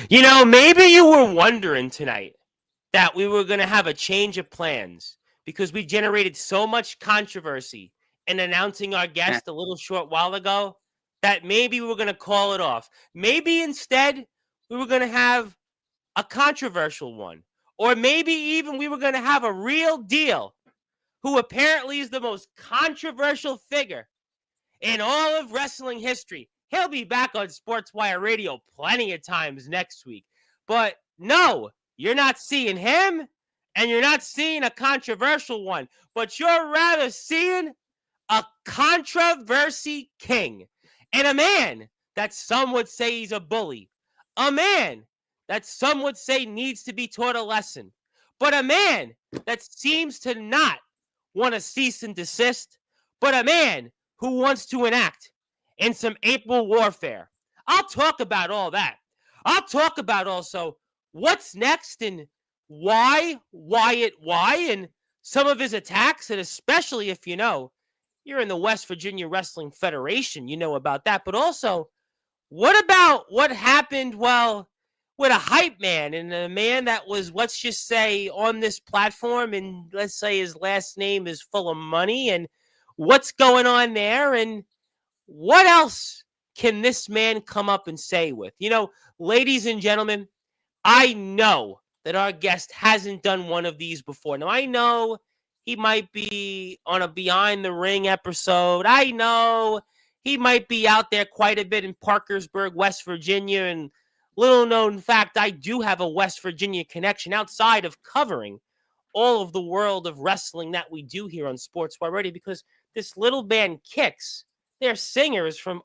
You know, maybe you were wondering tonight that we were going to have a change of plans because we generated so much controversy in announcing our guest a little short while ago that maybe we were going to call it off. Maybe instead we were going to have a controversial one. Or maybe even we were going to have a real deal who apparently is the most controversial figure in all of wrestling history. He'll be back on Sportswire Radio plenty of times next week. But no, you're not seeing him, and you're not seeing a controversial one, but you're rather seeing a controversy king and a man that some would say he's a bully, a man that some would say needs to be taught a lesson, but a man that seems to not want to cease and desist, but a man who wants to enact in some April warfare. I'll talk about all that. I'll talk about also what's next and why, and some of his attacks, and especially if you know you're in the West Virginia Wrestling Federation, you know about that. But also, what about what happened, well, with a hype man and a man that was, let's just say, on this platform, and let's say his last name is full of money, and what's going on there, and what else can this man come up and say with? You know, ladies and gentlemen, I know that our guest hasn't done one of these before. Now, I know he might be on a Behind the Ring episode. I know he might be out there quite a bit in Parkersburg, West Virginia. And little known fact, I do have a West Virginia connection outside of covering all of the world of wrestling that we do here on Sportswire Radio, because this little band Kicks, they're singers from,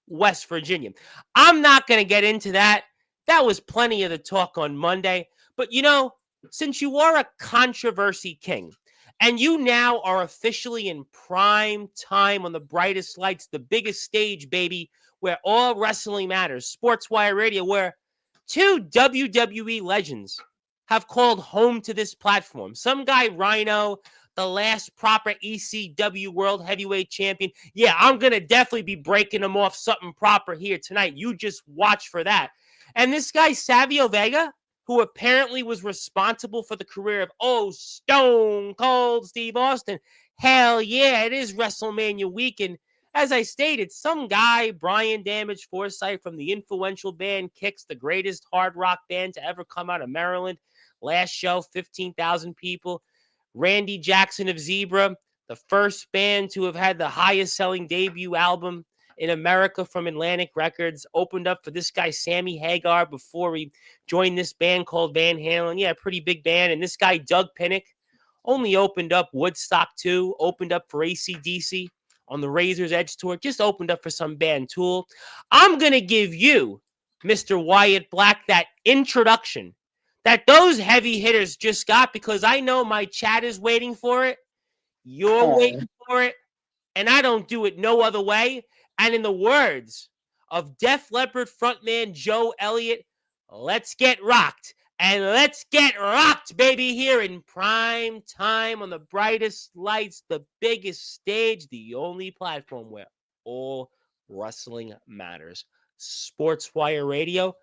West Virginia. I'm not going to get into that. That was plenty of the talk on Monday. But, you know, since you are a controversy king, and you now are officially in prime time on the brightest lights, the biggest stage, baby, where all wrestling matters, Sportswire Radio, where two WWE legends have called home to this platform. Some guy, Rhino, the last proper ECW World Heavyweight Champion. Yeah, I'm going to definitely be breaking him off something proper here tonight. You just watch for that. And this guy, Savio Vega, who apparently was responsible for the career of, Stone Cold Steve Austin. Hell yeah, it is WrestleMania weekend. As I stated, some guy, Brian Damage Forsythe from the influential band Kicks, the greatest hard rock band to ever come out of Maryland. Last show, 15,000 people. Randy Jackson of Zebra, the first band to have had the highest selling debut album in America from Atlantic Records, opened up for this guy, Sammy Hagar, before he joined this band called Van Halen. Yeah, pretty big band. And this guy, Doug Pinnick, only opened up Woodstock 2, opened up for AC/DC on the Razor's Edge tour, just opened up for some band Tool. I'm going to give you, Mr. Wyatt Black, that introduction that those heavy hitters just got, because I know my chat is waiting for it. You're waiting for it. And I don't do it no other way. And in the words of Def Leppard frontman Joe Elliott, let's get rocked. And let's get rocked, baby, here in prime time on the brightest lights, the biggest stage, the only platform where all wrestling matters. Sportswire Radio,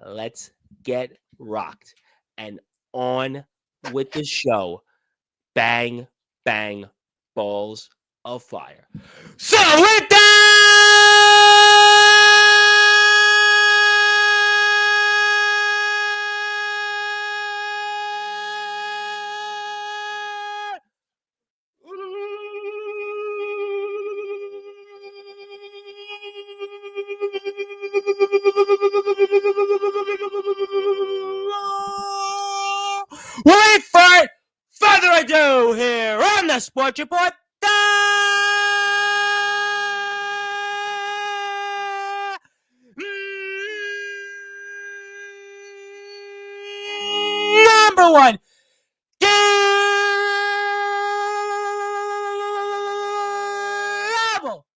let's get rocked. And on with the show. Bang, bang, balls of fire. So with that, without further ado, here on the Sports Report, number one global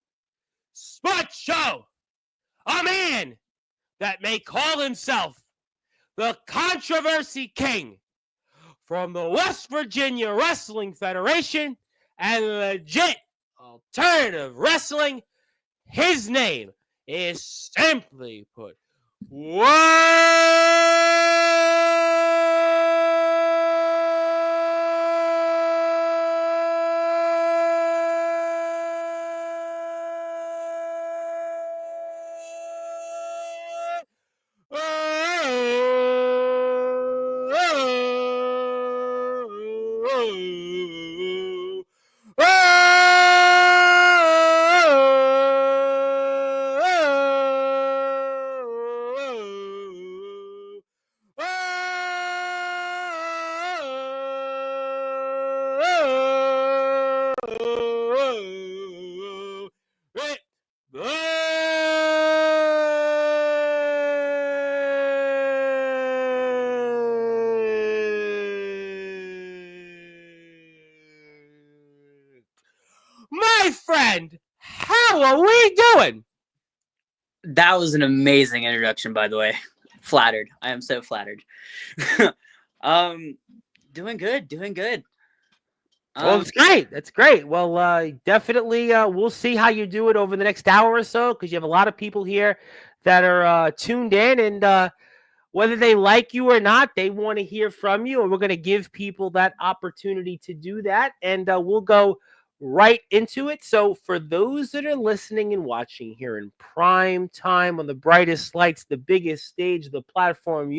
sports show. A man that may call himself the Controversy King from the West Virginia Wrestling Federation and legit alternative wrestling. His name is simply put, Wyatt My friend, how are we doing? That was an amazing introduction, by the way. Flattered. I am so flattered. Doing good. Well, that's great. That's great. Well, definitely, we'll see how you do it over the next hour or so, because you have a lot of people here that are tuned in, and whether they like you or not, they want to hear from you, and we're going to give people that opportunity to do that, and we'll go right into it. So for those that are listening and watching here in prime time on the brightest lights, the biggest stage, the platform,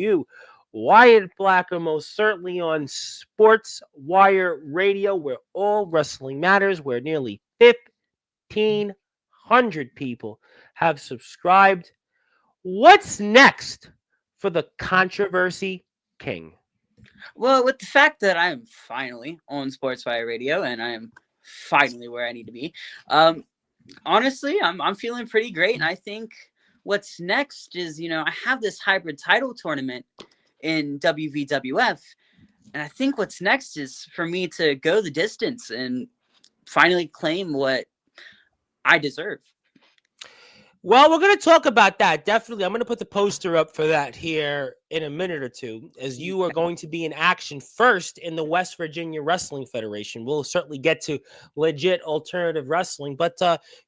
Wyatt Black are most certainly on Sportzwire Radio, where all wrestling matters, where nearly 1,500 people have subscribed. What's next for the Controversy King? Well, with the fact that I am finally on Sportsfire Radio and I am finally where I need to be, honestly, I'm feeling pretty great. And I think what's next is, I have this hybrid title tournament in WVWF. And I think what's next is for me to go the distance and finally claim what I deserve. Well, we're going to talk about that. Definitely. I'm going to put the poster up for that here in a minute or two, as you are going to be in action first in the West Virginia Wrestling Federation. We'll certainly get to legit alternative wrestling, but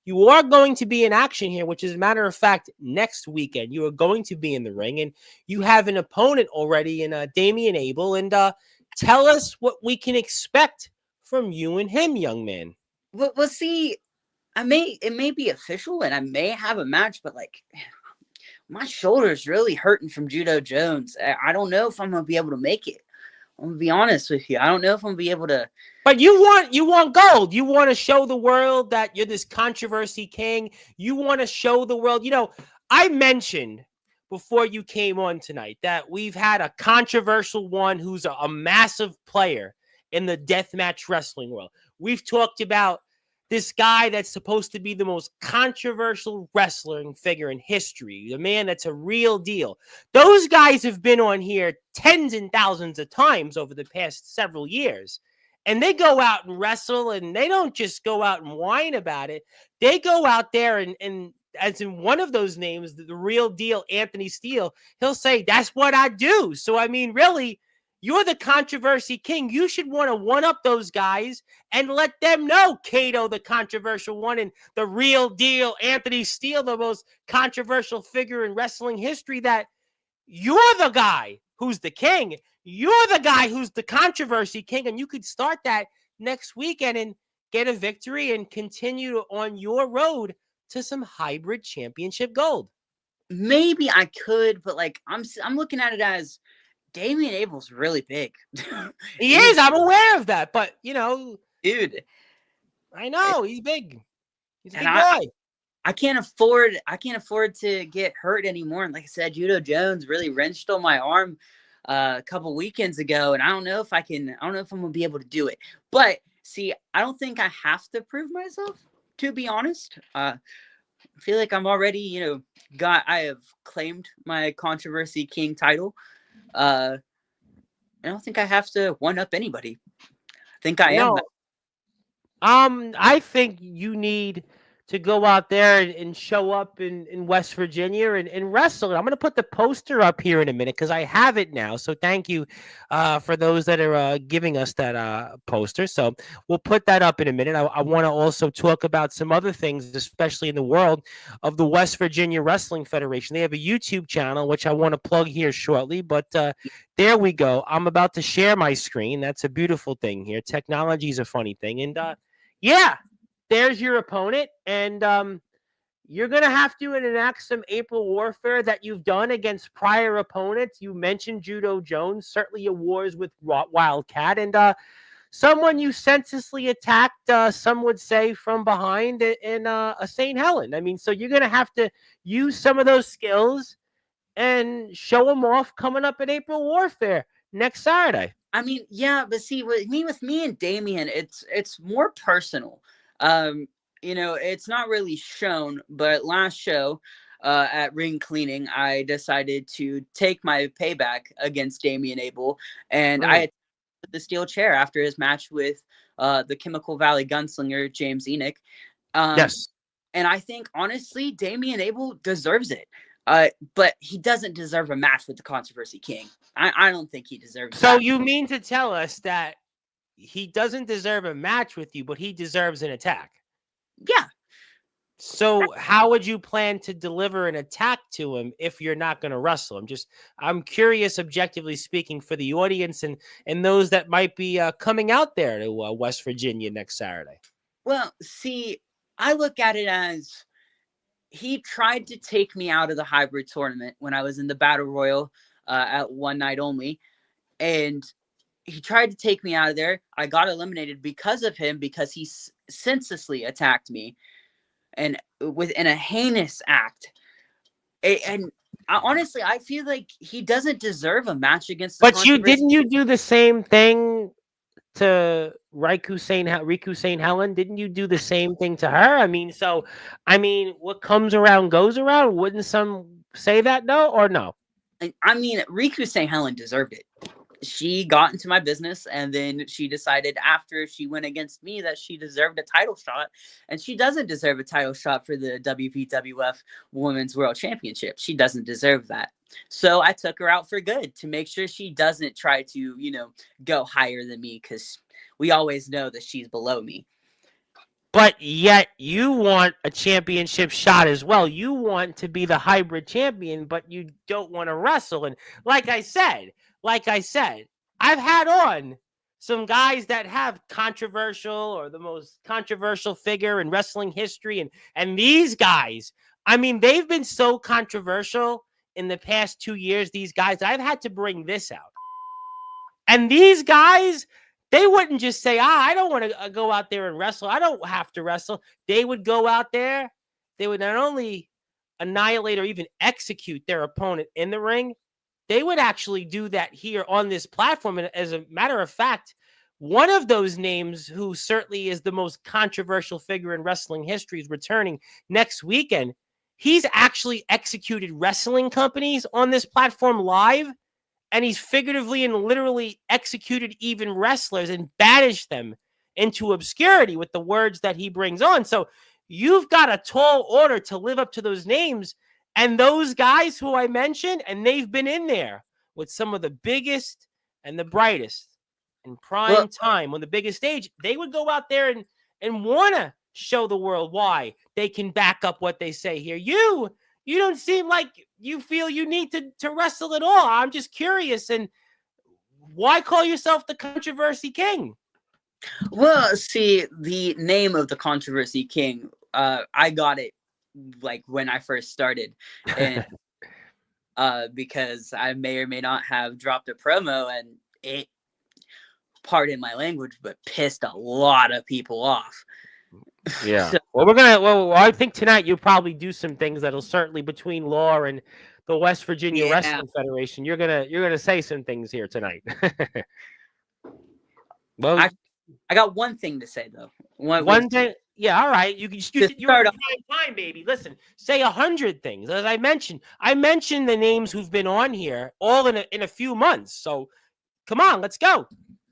you are going to be in action here, which is a matter of fact, next weekend. You are going to be in the ring, and you have an opponent already in Damian Abel. And tell us what we can expect from you and him, young man. Well, see, it may be official and I may have a match, but my shoulder's really hurting from Judo Jones. I don't know if I'm gonna be able to make it. I'm gonna be honest with you. I don't know if I'm gonna be able to. But you want gold. You want to show the world that you're this controversy king. You want to show the world. I mentioned before you came on tonight that we've had a controversial one who's a massive player in the deathmatch wrestling world. We've talked about this guy that's supposed to be the most controversial wrestling figure in history, the man that's a real deal. Those guys have been on here tens and thousands of times over the past several years. And they go out and wrestle, and they don't just go out and whine about it. They go out there and as in one of those names, the real deal, Anthony Steele, he'll say, that's what I do. So, I mean, really, you're the controversy king. You should want to one-up those guys and let them know, Kato, the controversial one, and the real deal, Anthony Steele, the most controversial figure in wrestling history, that you're the guy who's the king. You're the guy who's the controversy king, and you could start that next weekend and get a victory and continue on your road to some hybrid championship gold. Maybe I could, but I'm looking at it as Damian Abel's really big. He is. I'm aware of that, but dude, I know he's big. He's a big boy. I can't afford to get hurt anymore. And like I said, Judo Jones really wrenched on my arm a couple weekends ago, and I don't know if I'm gonna be able to do it. But see, I don't think I have to prove myself, to be honest. I feel like I'm already, I have claimed my Controversy King title. I don't think I have to one up anybody. I think I am. I think you need to go out there and show up in West Virginia and wrestle. I'm going to put the poster up here in a minute because I have it now. So thank you for those that are giving us that poster. So we'll put that up in a minute. I want to also talk about some other things, especially in the world of the West Virginia Wrestling Federation. They have a YouTube channel, which I want to plug here shortly. But there we go. I'm about to share my screen. That's a beautiful thing here. Technology is a funny thing. And yeah. There's your opponent, and you're going to have to enact some April warfare that you've done against prior opponents. You mentioned Judo Jones, certainly your wars with Wildcat, and someone you senselessly attacked, some would say, from behind in a St. Helen. I mean, so you're going to have to use some of those skills and show them off coming up in April warfare next Saturday. I mean, yeah, but see, with me and Damian, it's more personal. It's not really shown, but last show at Ring Cleaning, I decided to take my payback against Damian Abel, and I attacked the steel chair after his match with the Chemical Valley gunslinger James Enoch, Yes. And I think, honestly, Damian Abel deserves it. But he doesn't deserve a match with the Controversy King. I don't think he deserves So that. you mean to tell us that he doesn't deserve a match with you, but he deserves an attack? Yeah. So how would you plan to deliver an attack to him if you're not going to wrestle him? I'm curious, objectively speaking, for the audience and those that might be coming out there to West Virginia next Saturday. Well, see, I look at it as he tried to take me out of the hybrid tournament when I was in the Battle Royal at one night only. And he tried to take me out of there. I got eliminated because of him, because he senselessly attacked me and within a heinous act. And honestly, I feel like he doesn't deserve a match against the But Controversy. you do the same thing to Riku St. Helen? Didn't you do the same thing to her? I mean, what comes around goes around. Wouldn't some say that? No or no? I mean, Riku St. Helen deserved it. She got into my business, and then she decided after she went against me that she deserved a title shot, and she doesn't deserve a title shot for the WPWF Women's World Championship. She doesn't deserve that. So I took her out for good to make sure she doesn't try to, go higher than me, because we always know that she's below me. But yet you want a championship shot as well. You want to be the hybrid champion, but you don't want to wrestle. And like I said, I've had on some guys that have controversial or the most controversial figure in wrestling history. And these guys, I mean, they've been so controversial in the past 2 years, these guys, I've had to bring this out. And these guys, they wouldn't just say, I don't want to go out there and wrestle. I don't have to wrestle. They would go out there. They would not only annihilate or even execute their opponent in the ring, they would actually do that here on this platform. And as a matter of fact, one of those names who certainly is the most controversial figure in wrestling history is returning next weekend. He's actually executed wrestling companies on this platform live. And he's figuratively and literally executed even wrestlers and banished them into obscurity with the words that he brings on. So you've got a tall order to live up to those names. And those guys who I mentioned, and they've been in there with some of the biggest and the brightest in prime time on the biggest stage, they would go out there and want to show the world why they can back up what they say here. You don't seem like you feel you need to wrestle at all. I'm just curious. And why call yourself the Controversy King? Well, see, the name of the Controversy King, I got it like when I first started. And because I may or may not have dropped a promo, and it, pardon my language, but pissed a lot of people off. Yeah. So, well, I think tonight you'll probably do some things that'll certainly, between Law and the West Virginia Wrestling Federation, you're gonna say some things here tonight. Well, I got one thing to say though. One thing. Yeah, all right. You're on time, baby. Listen, say 100 things. As I mentioned the names who've been on here all in a few months. So come on, let's go.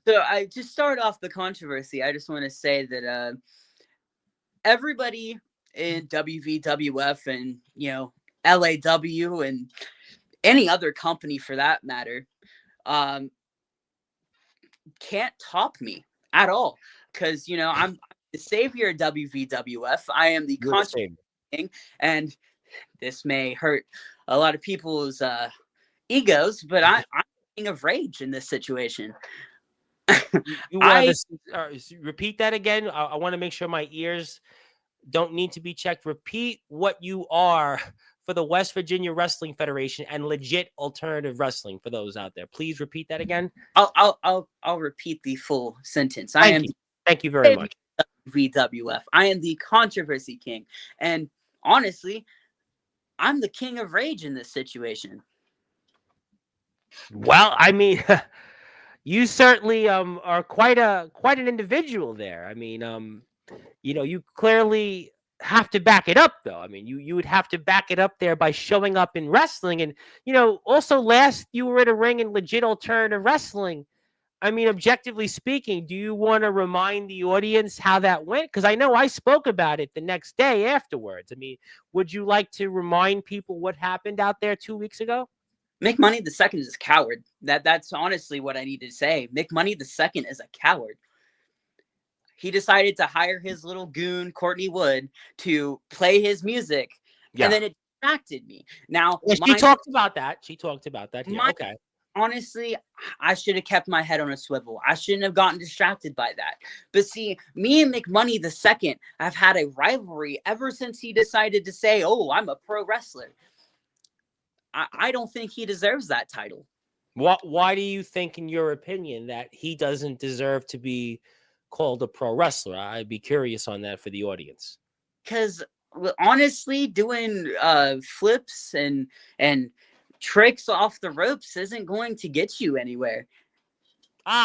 So I just start off the controversy. I just want to say that everybody in WVWF and LAW and any other company for that matter can't top me at all, because I'm the savior of WVWF. I am the controversy king, and this may hurt a lot of people's egos, but I'm the king of rage in this situation. Repeat that again. I want to make sure my ears don't need to be checked. Repeat what you are for the West Virginia Wrestling Federation and legit alternative wrestling for those out there. Please repeat that again. I'll repeat the full sentence. Thank you very much. VWF. I am the Controversy King, and honestly, I'm the king of rage in this situation. Well, I mean, you certainly are quite an individual there. I mean, you clearly have to back it up, though. I mean, you would have to back it up there by showing up in wrestling. And, also last you were in a ring in legit alternative wrestling. I mean, objectively speaking, do you want to remind the audience how that went? Because I know I spoke about it the next day afterwards. I mean, would you like to remind people what happened out there 2 weeks ago? Mick Money the second is a coward. That's honestly what I need to say. Mick Money the second is a coward. He decided to hire his little goon, Courtney Wood, to play his music, and then it distracted me. Now, yeah, she talked about that. She talked about that. Yeah, okay. Honestly, I should have kept my head on a swivel. I shouldn't have gotten distracted by that. But see, me and McMoney the second have had a rivalry ever since he decided to say, "Oh, I'm a pro wrestler." I don't think he deserves that title. Why do you think, in your opinion, that he doesn't deserve to be called a pro wrestler? I'd be curious on that for the audience. Because honestly, doing flips and tricks off the ropes isn't going to get you anywhere.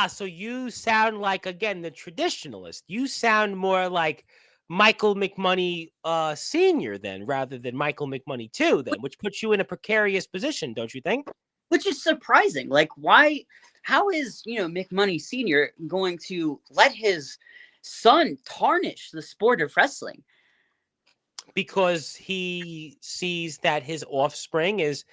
So you sound like, again, the traditionalist. You sound more like Michael McMoney Sr. then, rather than Michael McMoney II then, which puts you in a precarious position, don't you think? Which is surprising. Like, why? How is, McMoney Sr. going to let his son tarnish the sport of wrestling? Because he sees that his offspring is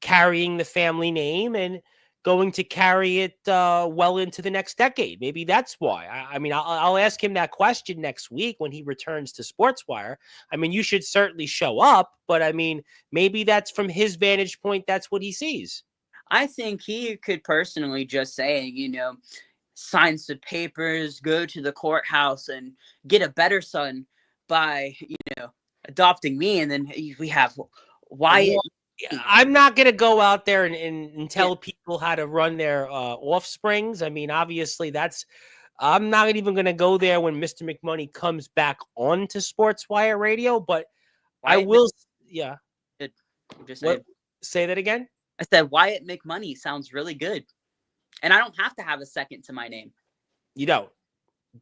carrying the family name and going to carry it well into the next decade. Maybe that's why. I mean, I'll ask him that question next week when he returns to Sportswire. I mean, you should certainly show up, but I mean, maybe that's from his vantage point. That's what he sees. I think he could personally just say, sign some papers, go to the courthouse and get a better son by, adopting me. And then we have Wyatt. I'm not going to go out there and tell people how to run their offsprings. I mean, obviously I'm not even going to go there when Mr. McMoney comes back onto Sportswire Radio, but Wyatt, I will. Yeah. Just say that again. I said Wyatt McMoney sounds really good. And I don't have to have a second to my name. You don't.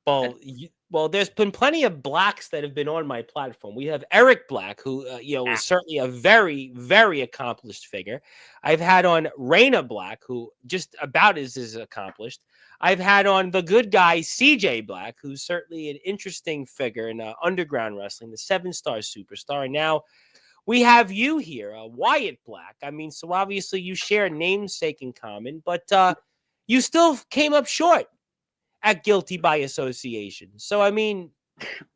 Well, there's been plenty of Blacks that have been on my platform. We have Eric Black, who, is certainly a very, very accomplished figure. I've had on Raina Black, who just about is as accomplished. I've had on the good guy, CJ Black, who's certainly an interesting figure in underground wrestling, the 7-star superstar. And now we have you here, Wyatt Black. I mean, so obviously you share a namesake in common, but you still came up short at guilty by association. So, I mean,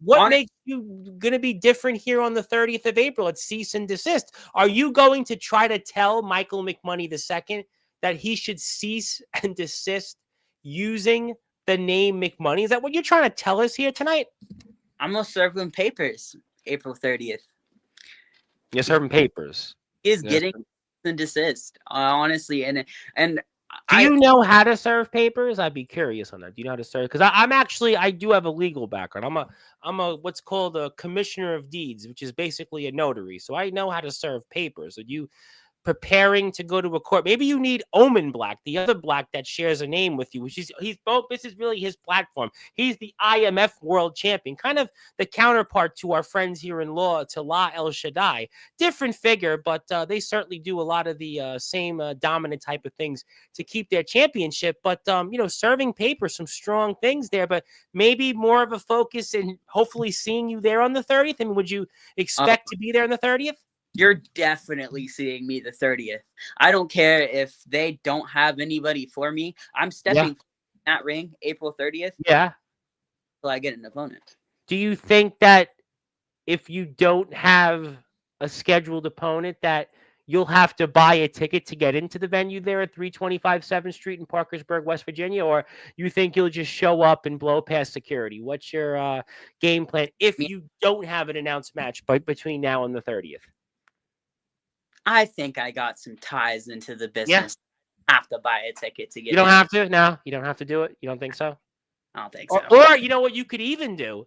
what makes you going to be different here on the 30th of April at cease and desist? Are you going to try to tell Michael McMoney II that he should cease and desist using the name McMoney? Is that what you're trying to tell us here tonight? I'm going to serve him papers April 30th. You're serving papers. He is getting cease and desist, honestly. And do you know how to serve papers? I'd be curious on that. Do you know how to serve? Because I do have a legal background. I'm a what's called a commissioner of deeds, which is basically a notary. So I know how to serve papers. Are you preparing to go to a court? Maybe you need Omen Black, the other Black that shares a name with you, which is he's both. This is really his platform. He's the IMF world champion, kind of the counterpart to our friends here in law, to La El Shaddai. Different figure, but they certainly do a lot of the same dominant type of things to keep their championship. But serving paper, some strong things there, but maybe more of a focus in hopefully seeing you there on the 30th. I mean, would you expect to be there on the 30th? You're definitely seeing me the 30th. I don't care if they don't have anybody for me. I'm stepping in that ring April 30th. Yeah. Till I get an opponent. Do you think that if you don't have a scheduled opponent that you'll have to buy a ticket to get into the venue there at 325 7th Street in Parkersburg, West Virginia? Or you think you'll just show up and blow past security? What's your game plan if you don't have an announced match between now and the 30th? I think I got some ties into the business. I have to buy a ticket to get You don't have to? No, you don't have to do it? You don't think so? I don't think so. Or you know what you could even do?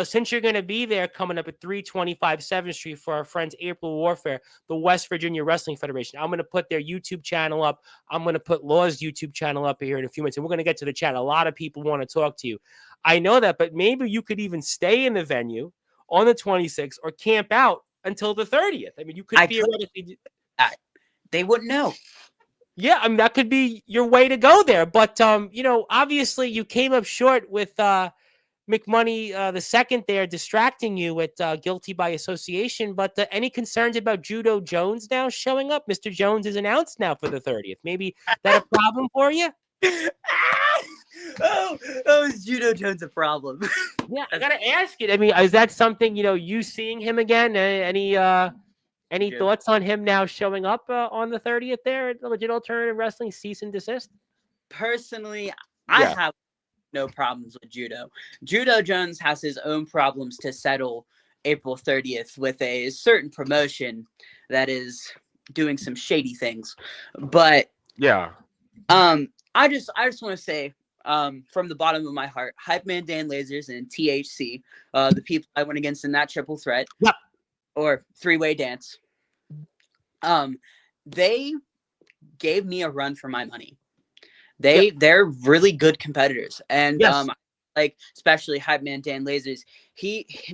Since you're going to be there coming up at 325 7th Street for our friends April Warfare, the West Virginia Wrestling Federation, I'm going to put their YouTube channel up. I'm going to put Law's YouTube channel up here in a few minutes, and we're going to get to the chat. A lot of people want to talk to you. I know that, but maybe you could even stay in the venue on the 26th or camp out until the 30th. I mean, you could theoretically do that. They wouldn't know. Yeah, I mean, that could be your way to go there. But, obviously you came up short with McMoney the second there distracting you with guilty by association. But any concerns about Judo Jones now showing up? Mr. Jones is announced now for the 30th. Maybe that a problem for you? Is Judo Jones a problem? Yeah, I got to ask it. I mean, is that something, you seeing him again? Any Yeah. thoughts on him now showing up on the 30th there at the Legit Alternative Wrestling cease and desist? Personally, I Yeah. have no problems with Judo. Judo Jones has his own problems to settle April 30th with a certain promotion that is doing some shady things. But Yeah. I just want to say from the bottom of my heart, Hype Man Dan Lasers and THC, the people I went against in that triple threat Yep. or three-way dance, they gave me a run for my money. They're really good competitors, and Yes. like especially Hype Man Dan Lasers,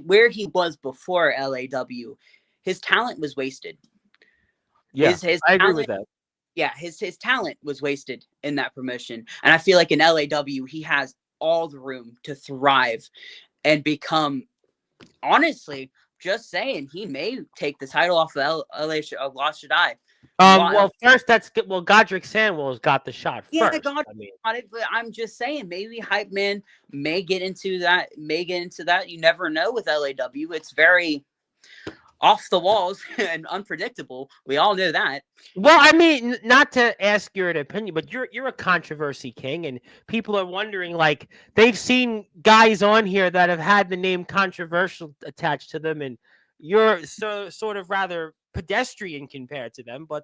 where he was before LAW, his talent was wasted. Yeah, His I agree with talent, that. yeah, his talent was wasted in that promotion, and I feel like in LAW he has all the room to thrive and become. Honestly, just saying, he may take the title off of LA Lost Shaddai. Well, first that's good. Well, Godric Sandwell's got the shot Yeah, first. God I mean, on it, but I'm just saying maybe Hype Man may get into that. You never know with LAW. It's very off the walls and unpredictable. We all know that. well, I mean, not to ask your opinion, but you're a controversy king, and people are wondering, like, they've seen guys on here that have had the name controversial attached to them, and you're sort of rather pedestrian compared to them. But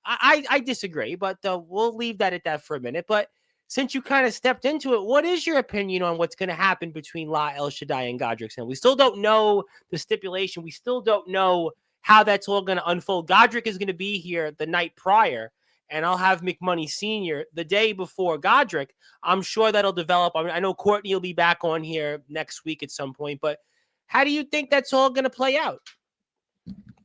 I disagree, but we'll leave that at that for a minute. But since you kind of stepped into it, what is your opinion on what's going to happen between La El Shaddai and Godric? And we still don't know the stipulation. We still don't know how that's all going to unfold. Godric is going to be here the night prior, and I'll have McMoney Sr. the day before Godric. I'm sure that'll develop. I mean, I know Courtney will be back on here next week at some point, but how do you think that's all going to play out?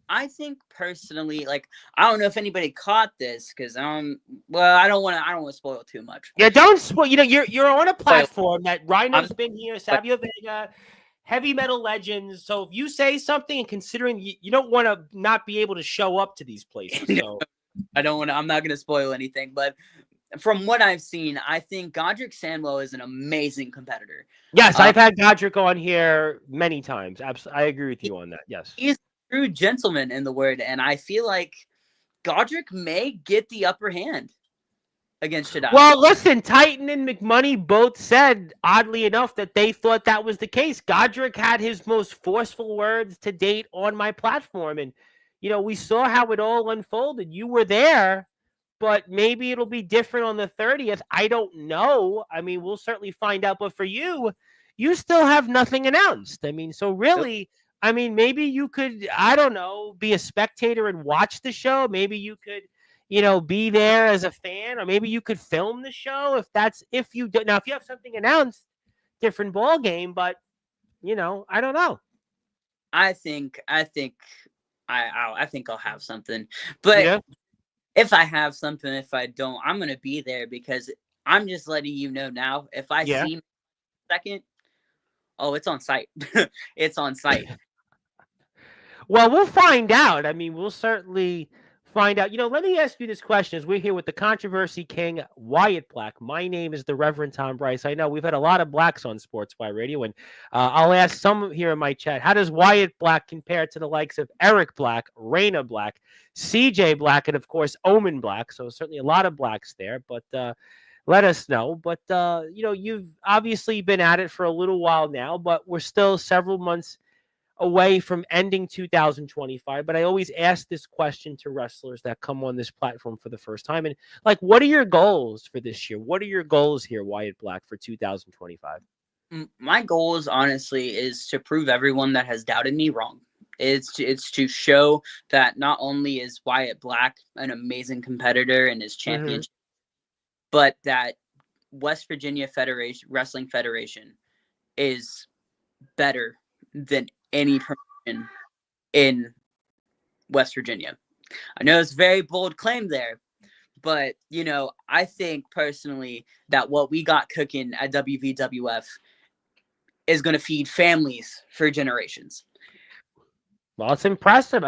I think personally, like, I don't know if anybody caught this because well, I don't want to spoil too much. Yeah, don't spoil. You're on a platform that Rhino's been here, Savio Vega, heavy metal legends. So if you say something, and considering you don't want to not be able to show up to these places, so I don't want to. I'm not going to spoil anything, but from what I've seen, I think Godric Sandwell is an amazing competitor. yes, I've had Godric on here many times. I agree with you on that. Yes, he's a true gentleman in the word, and I feel like Godric may get the upper hand against Shaddai. Well, listen, Titan and McMoney both said, oddly enough, that they thought that was the case. Godric had his most forceful words to date on my platform, and we saw how it all unfolded. You were there, but maybe it'll be different on the 30th. I don't know. I mean, we'll certainly find out. But for you still have nothing announced. I mean, so really, I mean, maybe you could, I don't know, be a spectator and watch the show. Maybe you could, be there as a fan, or maybe you could film the show if you do. Now, if you have something announced, different ball game, but I don't know. I think I'll have something, but if I have something, if I don't, I'm gonna be there because I'm just letting you know now. If I see second, oh, it's on site. It's on site. Well, we'll find out. I mean, we'll certainly find out. Let me ask you this question as we're here with the controversy king, Wyatt Black. My name is the Reverend Tom Bryce. I know we've had a lot of blacks on Sportzwire Radio, and I'll ask some here in my chat, how does Wyatt Black compare to the likes of Eric Black, Raina Black, CJ Black, and of course, Omen Black? So certainly a lot of blacks there, but let us know. But, you've obviously been at it for a little while now, but we're still several months away from ending 2025. But I always ask this question to wrestlers that come on this platform for the first time. And what are your goals for this year? What are your goals here, Wyatt Black, for 2025? My goals, honestly, is to prove everyone that has doubted me wrong. It's to show that not only is Wyatt Black an amazing competitor and his championship, but that West Virginia Wrestling Federation is better than any promotion in West Virginia. I know it's a very bold claim there, But, I think personally that what we got cooking at WVWF is going to feed families for generations. Well, it's impressive.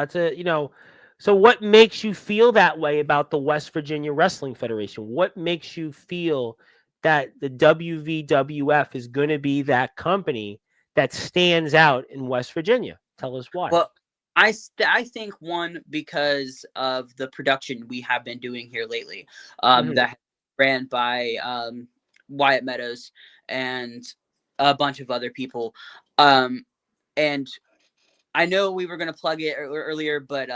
So what makes you feel that way about the West Virginia Wrestling Federation? What makes you feel that the WVWF is going to be that company that stands out in West Virginia? Tell us why. Well, I think one, because of the production we have been doing here lately, that ran by Wyatt Meadows and a bunch of other people, and I know we were going to plug it earlier, but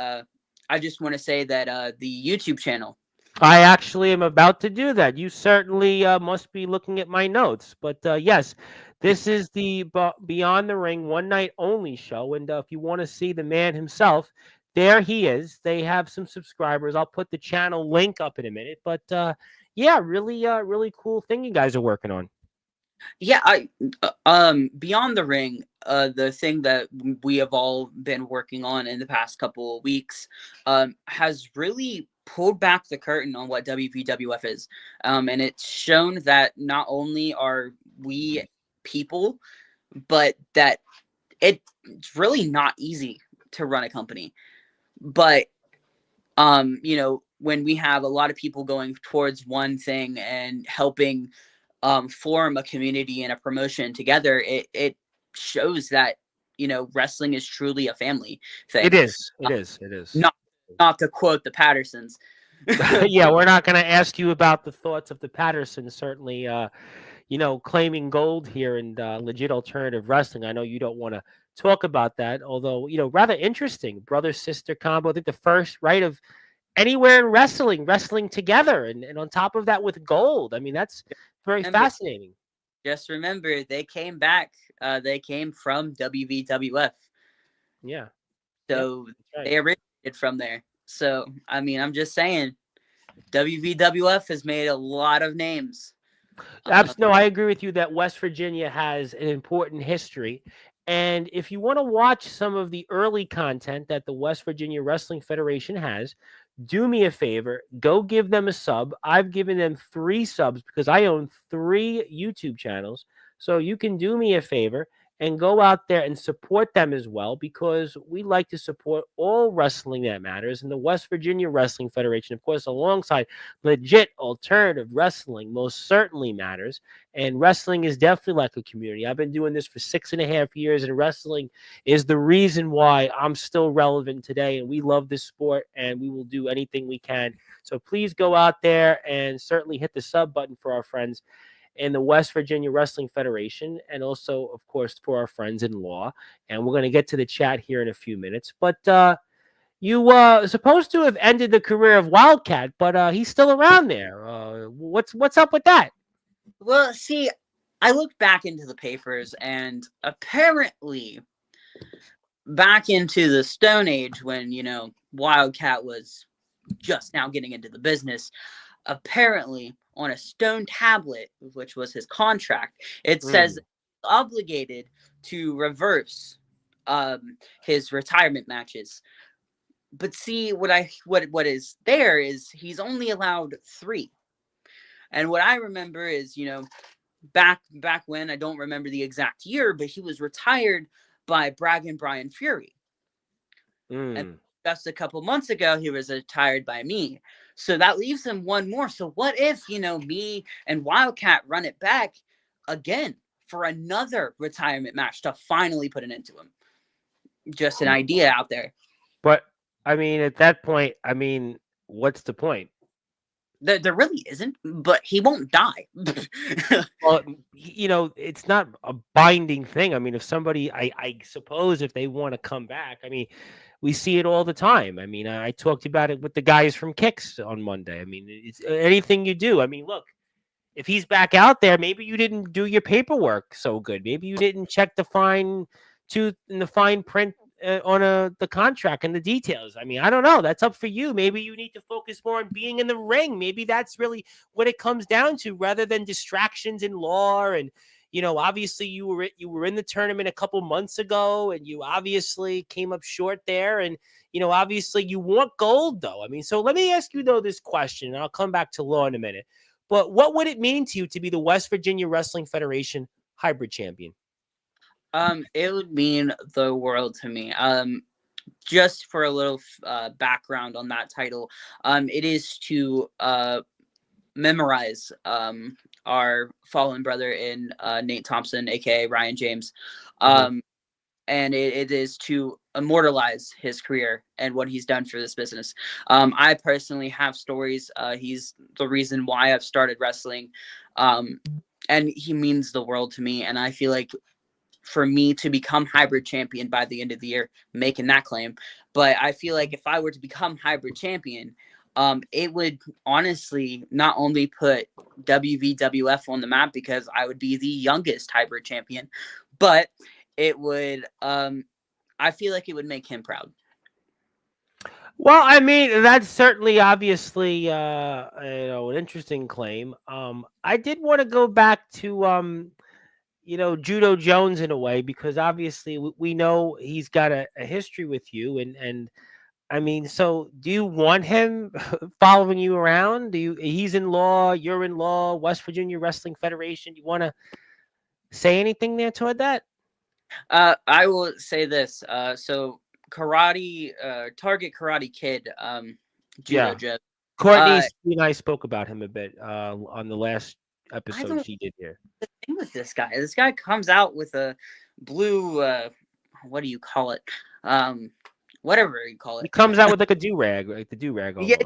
I just want to say that the YouTube channel. I actually am about to do that. You certainly must be looking at my notes. But yes, this is the Beyond the Ring one night only show. And if you want to see the man himself, there he is. They have some subscribers. I'll put the channel link up in a minute. But yeah, really cool thing you guys are working on. Yeah, Beyond the Ring, the thing that we have all been working on in the past couple of weeks, has really pulled back the curtain on what WVWF is. And it's shown that not only are we people, but that it's really not easy to run a company. But, when we have a lot of people going towards one thing and helping form a community and a promotion together, it shows that, wrestling is truly a family thing. It is. Not to quote the Pattersons. Yeah, we're not going to ask you about the thoughts of the Pattersons. Certainly, claiming gold here and legit alternative wrestling. I know you don't want to talk about that, although, rather interesting brother-sister combo. I think the first, right, of anywhere in wrestling together. And on top of that with gold. I mean, that's very fascinating. Just remember, they came back. They came from WVWF. Yeah. So right. They originated from there. So, I mean, I'm just saying, WVWF has made a lot of names. No, I agree with you that West Virginia has an important history. And if you want to watch some of the early content that the West Virginia Wrestling Federation has, do me a favor, go give them a sub. I've given them 3 subs because I own 3 YouTube channels. So you can do me a favor and go out there and support them as well, because we like to support all wrestling that matters. And the West Virginia Wrestling Federation, of course, alongside legit alternative wrestling, most certainly matters. And wrestling is definitely like a community. I've been doing this for 6.5 years, and wrestling is the reason why I'm still relevant today. And we love this sport, and we will do anything we can. So please go out there and certainly hit the sub button for our friends in the West Virginia Wrestling Federation, and also, of course, for our friends in law. And we're going to get to the chat here in a few minutes. But you were supposed to have ended the career of Wildcat, but he's still around there. What's up with that? Well, see, I looked back into the papers, and apparently back into the Stone Age when, Wildcat was just now getting into the business, apparently on a stone tablet, which was his contract, it says obligated to reverse his retirement matches. But see, what is there is he's only allowed 3. And what I remember is, back when, I don't remember the exact year, but he was retired by Bragg and Brian Fury. And just a couple months ago, he was retired by me. So that leaves him 1 more. So what if, me and Wildcat run it back again for another retirement match to finally put an end to him? Just an idea out there. But, I mean, at that point, what's the point? There really isn't, but he won't die. Well, it's not a binding thing. I mean, if somebody, I suppose if they want to come back, we see it all the time. I talked about it with the guys from Kicks on Monday. It's anything you do. Look, if he's back out there, maybe you didn't do your paperwork so good. Maybe you didn't check the fine tooth and the fine print on the contract and the details. I don't know. That's up for you. Maybe you need to focus more on being in the ring. Maybe that's really what it comes down to, rather than distractions in law and, obviously you were in the tournament a couple months ago, and you obviously came up short there, and obviously you want gold though. I mean, so let me ask you though this question, and I'll come back to Law in a minute. But what would it mean to you to be the West Virginia Wrestling Federation hybrid champion? It would mean the world to me. Just for a little background on that title, it is to memorize our fallen brother in Nate Thompson, aka Ryan James, and it is to immortalize his career and what he's done for this business. I personally have stories. He's the reason why I've started wrestling, and he means the world to me. And I feel like for me to become hybrid champion by the end of the year, making that claim. But I feel like if I were to become hybrid champion, it would honestly not only put WVWF on the map because I would be the youngest hybrid champion, but it would, I feel like it would make him proud. Well, I mean, that's certainly obviously an interesting claim. I did want to go back to Judo Jones in a way, because obviously we know he's got a history with you, and I mean, so do you want him following you around? He's in Law, you're in Law, West Virginia Wrestling Federation. You want to say anything there toward that? I will say this. So karate, Target Karate Kid, Judo Jones. Courtney and I spoke about him a bit on the last episode she did here. The thing with this guy comes out with a blue, what do you call it? Whatever you call it. He comes out with like a do-rag, like the do-rag. Almost. Yeah,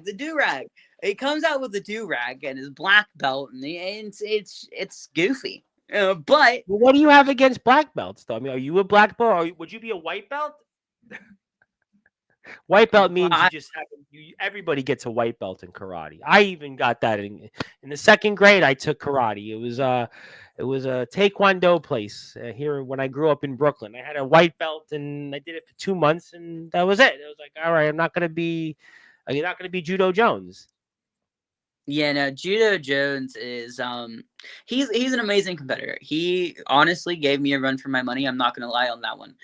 the do-rag. He comes out with the do-rag and his black belt, and it's goofy. But what do you have against black belts, though? I mean, are you a black belt, or would you be a white belt? White belt means you just have everybody gets a white belt in karate. I even got that in the second grade. I took karate. It was a taekwondo place here when I grew up in Brooklyn. I had a white belt, and I did it for 2 months, and that was it. It was like, all right, you're not gonna be Judo Jones. Yeah, no, Judo Jones is he's an amazing competitor. He honestly gave me a run for my money. I'm not gonna lie on that one.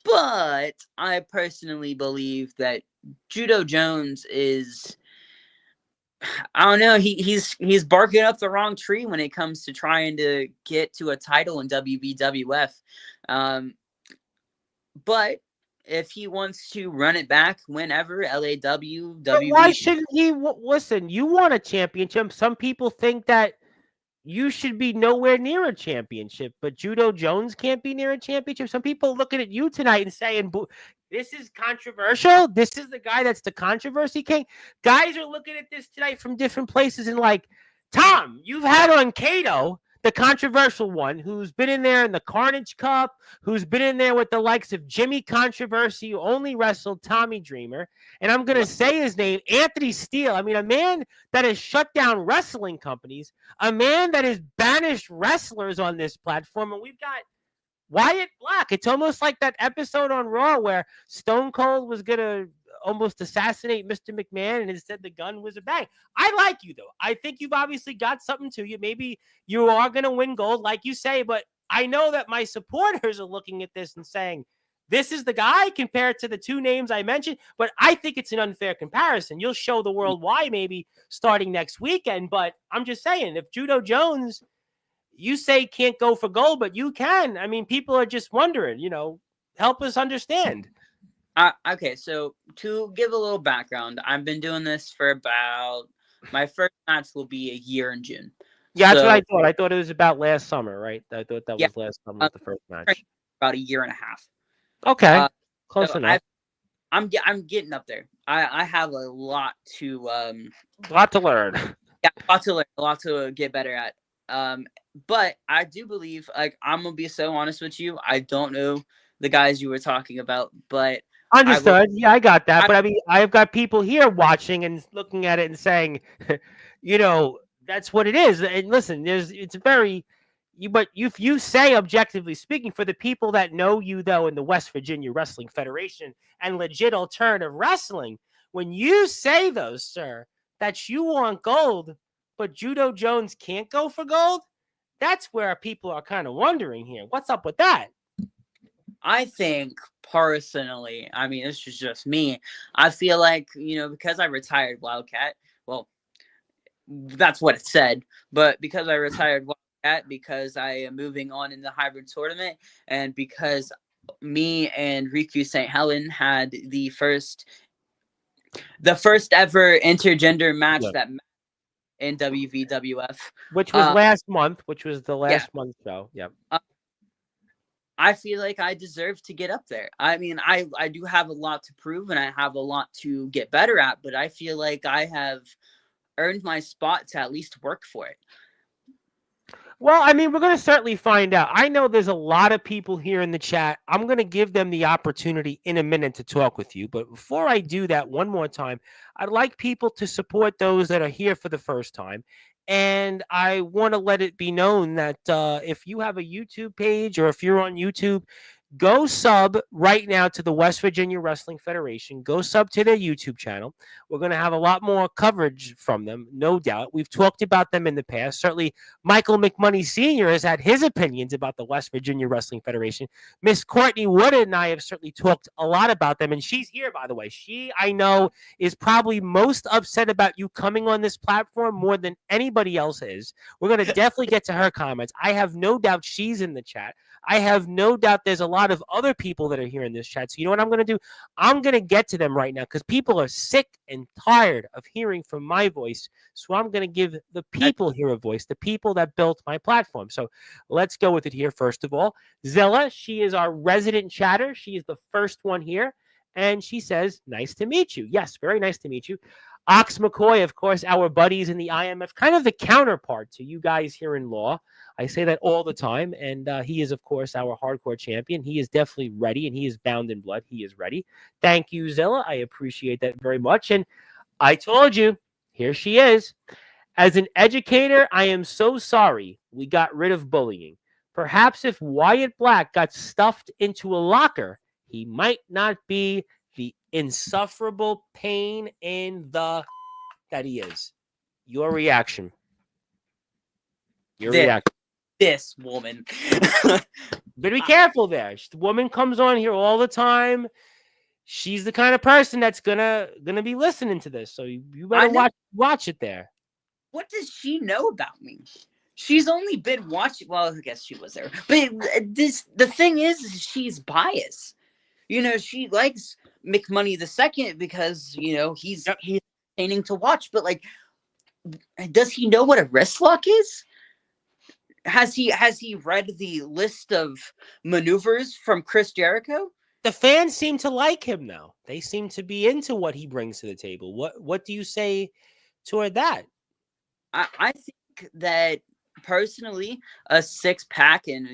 But I personally believe that Judo Jones is, I don't know, he's barking up the wrong tree when it comes to trying to get to a title in WBWF. But if he wants to run it back whenever, LAW, WB. Why shouldn't he? Listen, you want a championship. Some people think that you should be nowhere near a championship, but Judo Jones can't be near a championship. Some people looking at you tonight and saying, this is controversial. This is the guy that's the controversy king. Guys are looking at this tonight from different places and like, Tom, you've had on Kato, the controversial one, who's been in there in the Carnage Cup, who's been in there with the likes of Jimmy Controversy, who only wrestled Tommy Dreamer. And I'm going to say his name, Anthony Steele. I mean, a man that has shut down wrestling companies, a man that has banished wrestlers on this platform. And we've got Wyatt Black. It's almost like that episode on Raw where Stone Cold was going to almost assassinate Mr. McMahon, and instead the gun was a bang. I like you, though. I think you've obviously got something to you. Maybe you are going to win gold, like you say, but I know that my supporters are looking at this and saying, this is the guy compared to the two names I mentioned, but I think it's an unfair comparison. You'll show the world why maybe starting next weekend, but I'm just saying, if Judo Jones, you say can't go for gold, but you can. I mean, people are just wondering, help us understand. Okay, so to give a little background, I've been doing this for about, my first match will be a year in June. Yeah, that's what I thought. I thought it was about last summer, right? I thought that was last summer with the first match. About a year and a half. Okay, close enough. I'm getting up there. I have a lot to learn. Yeah, a lot to get better at. But I do believe, like, I'm gonna be so honest with you. I don't know the guys you were talking about, but understood. I got that. But I mean, I've got people here watching and looking at it and saying, that's what it is. And listen, but if you say, objectively speaking, for the people that know you, though, in the West Virginia Wrestling Federation and legit alternative wrestling, when you say those, sir, that you want gold, but Judo Jones can't go for gold, That's where people are kind of wondering here. What's up with that? I think personally, I mean, this is just me. I feel like, because I retired Wildcat, well, that's what it said, but because I retired Wildcat, because I am moving on in the hybrid tournament, and because me and Riku St. Helen had the first ever intergender match Yeah. that in WVWF, Which was last month, which was the yeah. last month show. Yeah. I feel like I deserve to get up there. I mean, I do have a lot to prove and I have a lot to get better at, but I feel like I have earned my spot to at least work for it. Well, I mean, we're going to certainly find out. I know there's a lot of people here in the chat. I'm going to give them the opportunity in a minute to talk with you. But before I do that one more time, I'd like people to support those that are here for the first time. And I want to let it be known that if you have a YouTube page or if you're on YouTube, go sub right now to the West Virginia Wrestling Federation. Go sub to their YouTube channel. We're going to have a lot more coverage from them, no doubt. We've talked about them in the past. Certainly, Michael McMoney Sr. has had his opinions about the West Virginia Wrestling Federation. Miss Courtney Wood and I have certainly talked a lot about them, and she's here, by the way. She, I know, is probably most upset about you coming on this platform more than anybody else is. We're going to definitely get to her comments. I have no doubt she's in the chat. I have no doubt there's a lot of other people that are here in this chat. So you know what I'm going to do? I'm going to get to them right now because people are sick and tired of hearing from my voice. So I'm going to give the people here a voice, the people that built my platform. So let's go with it here. First of all, Zilla, she is our resident chatter. She is the first one here. And she says, nice to meet you. Yes, very nice to meet you. Ox McCoy, of course, our buddies in the IMF, kind of the counterpart to you guys here in Law. I say that all the time, and he is, of course, our hardcore champion. He is definitely ready, and he is bound in blood. He is ready. Thank you, Zilla. I appreciate that very much. And I told you, here she is. As an educator, I am so sorry we got rid of bullying. Perhaps if Wyatt Black got stuffed into a locker, he might not be the insufferable pain in the that he is. Your reaction. Your reaction. This woman. Better be careful there. The woman comes on here all the time. She's the kind of person that's gonna be listening to this. So you better watch it there. What does she know about me? She's only been watching. Well, I guess she was there. But the thing is she's biased. She likes McMoney II because he's entertaining to watch. But does he know what a wrist lock is? Has he read the list of maneuvers from Chris Jericho? The fans seem to like him now. They seem to be into what he brings to the table. What do you say toward that? I think that personally, a 6-pack and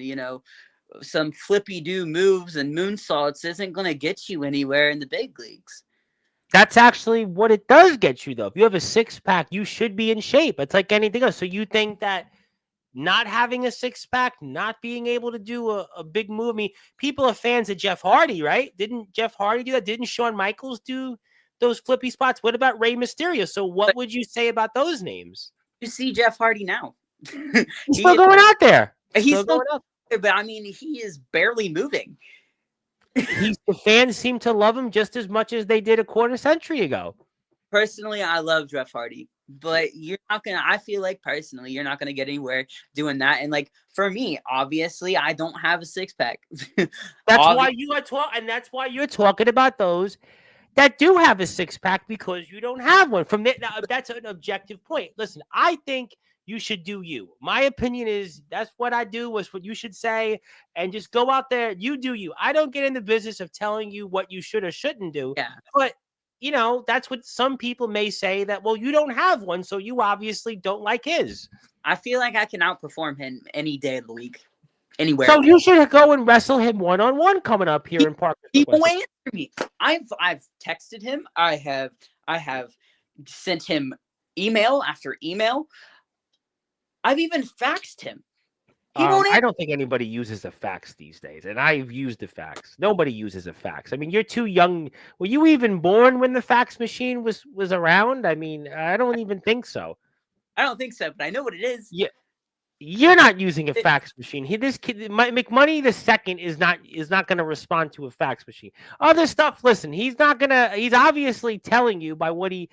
some flippy-do moves and moonsaults isn't going to get you anywhere in the big leagues. That's actually what it does get you, though. If you have a 6-pack, you should be in shape. It's like anything else. So you think that not having a 6-pack, not being able to do a big move. I mean, people are fans of Jeff Hardy, right? Didn't Jeff Hardy do that? Didn't Shawn Michaels do those flippy spots? What about Rey Mysterio? So what would you say about those names? You see Jeff Hardy now. He's still going out there. He's still going out there, but I mean, he is barely moving. The fans seem to love him just as much as they did a quarter century ago. Personally, I love Jeff Hardy. But I feel like personally, you're not going to get anywhere doing that. And for me, obviously, I don't have a 6-pack. That's why you are talking, and that's why you're talking about those that do have a 6-pack because you don't have one. From there, now, that's an objective point. Listen, I think you should do you. My opinion is that's what I do, was what you should say, and just go out there. You do you. I don't get in the business of telling you what you should or shouldn't do. Yeah. But that's what some people may say that, well, you don't have one, so you obviously don't like his. I feel like I can outperform him any day of the week, anywhere. So you should go and wrestle him one-on-one coming up here in Park. He won't answer me. I've texted him. I have sent him email after email. I've even faxed him. I don't think anybody uses a fax these days, and I've used a fax. Nobody uses a fax. I mean, you're too young. Were you even born when the fax machine was around? I mean, I don't even think so. I don't think so, but I know what it is. You're not using a fax machine. This kid, McMoney the second, is not going to respond to a fax machine. Other stuff. Listen, he's not gonna. He's obviously telling you by what he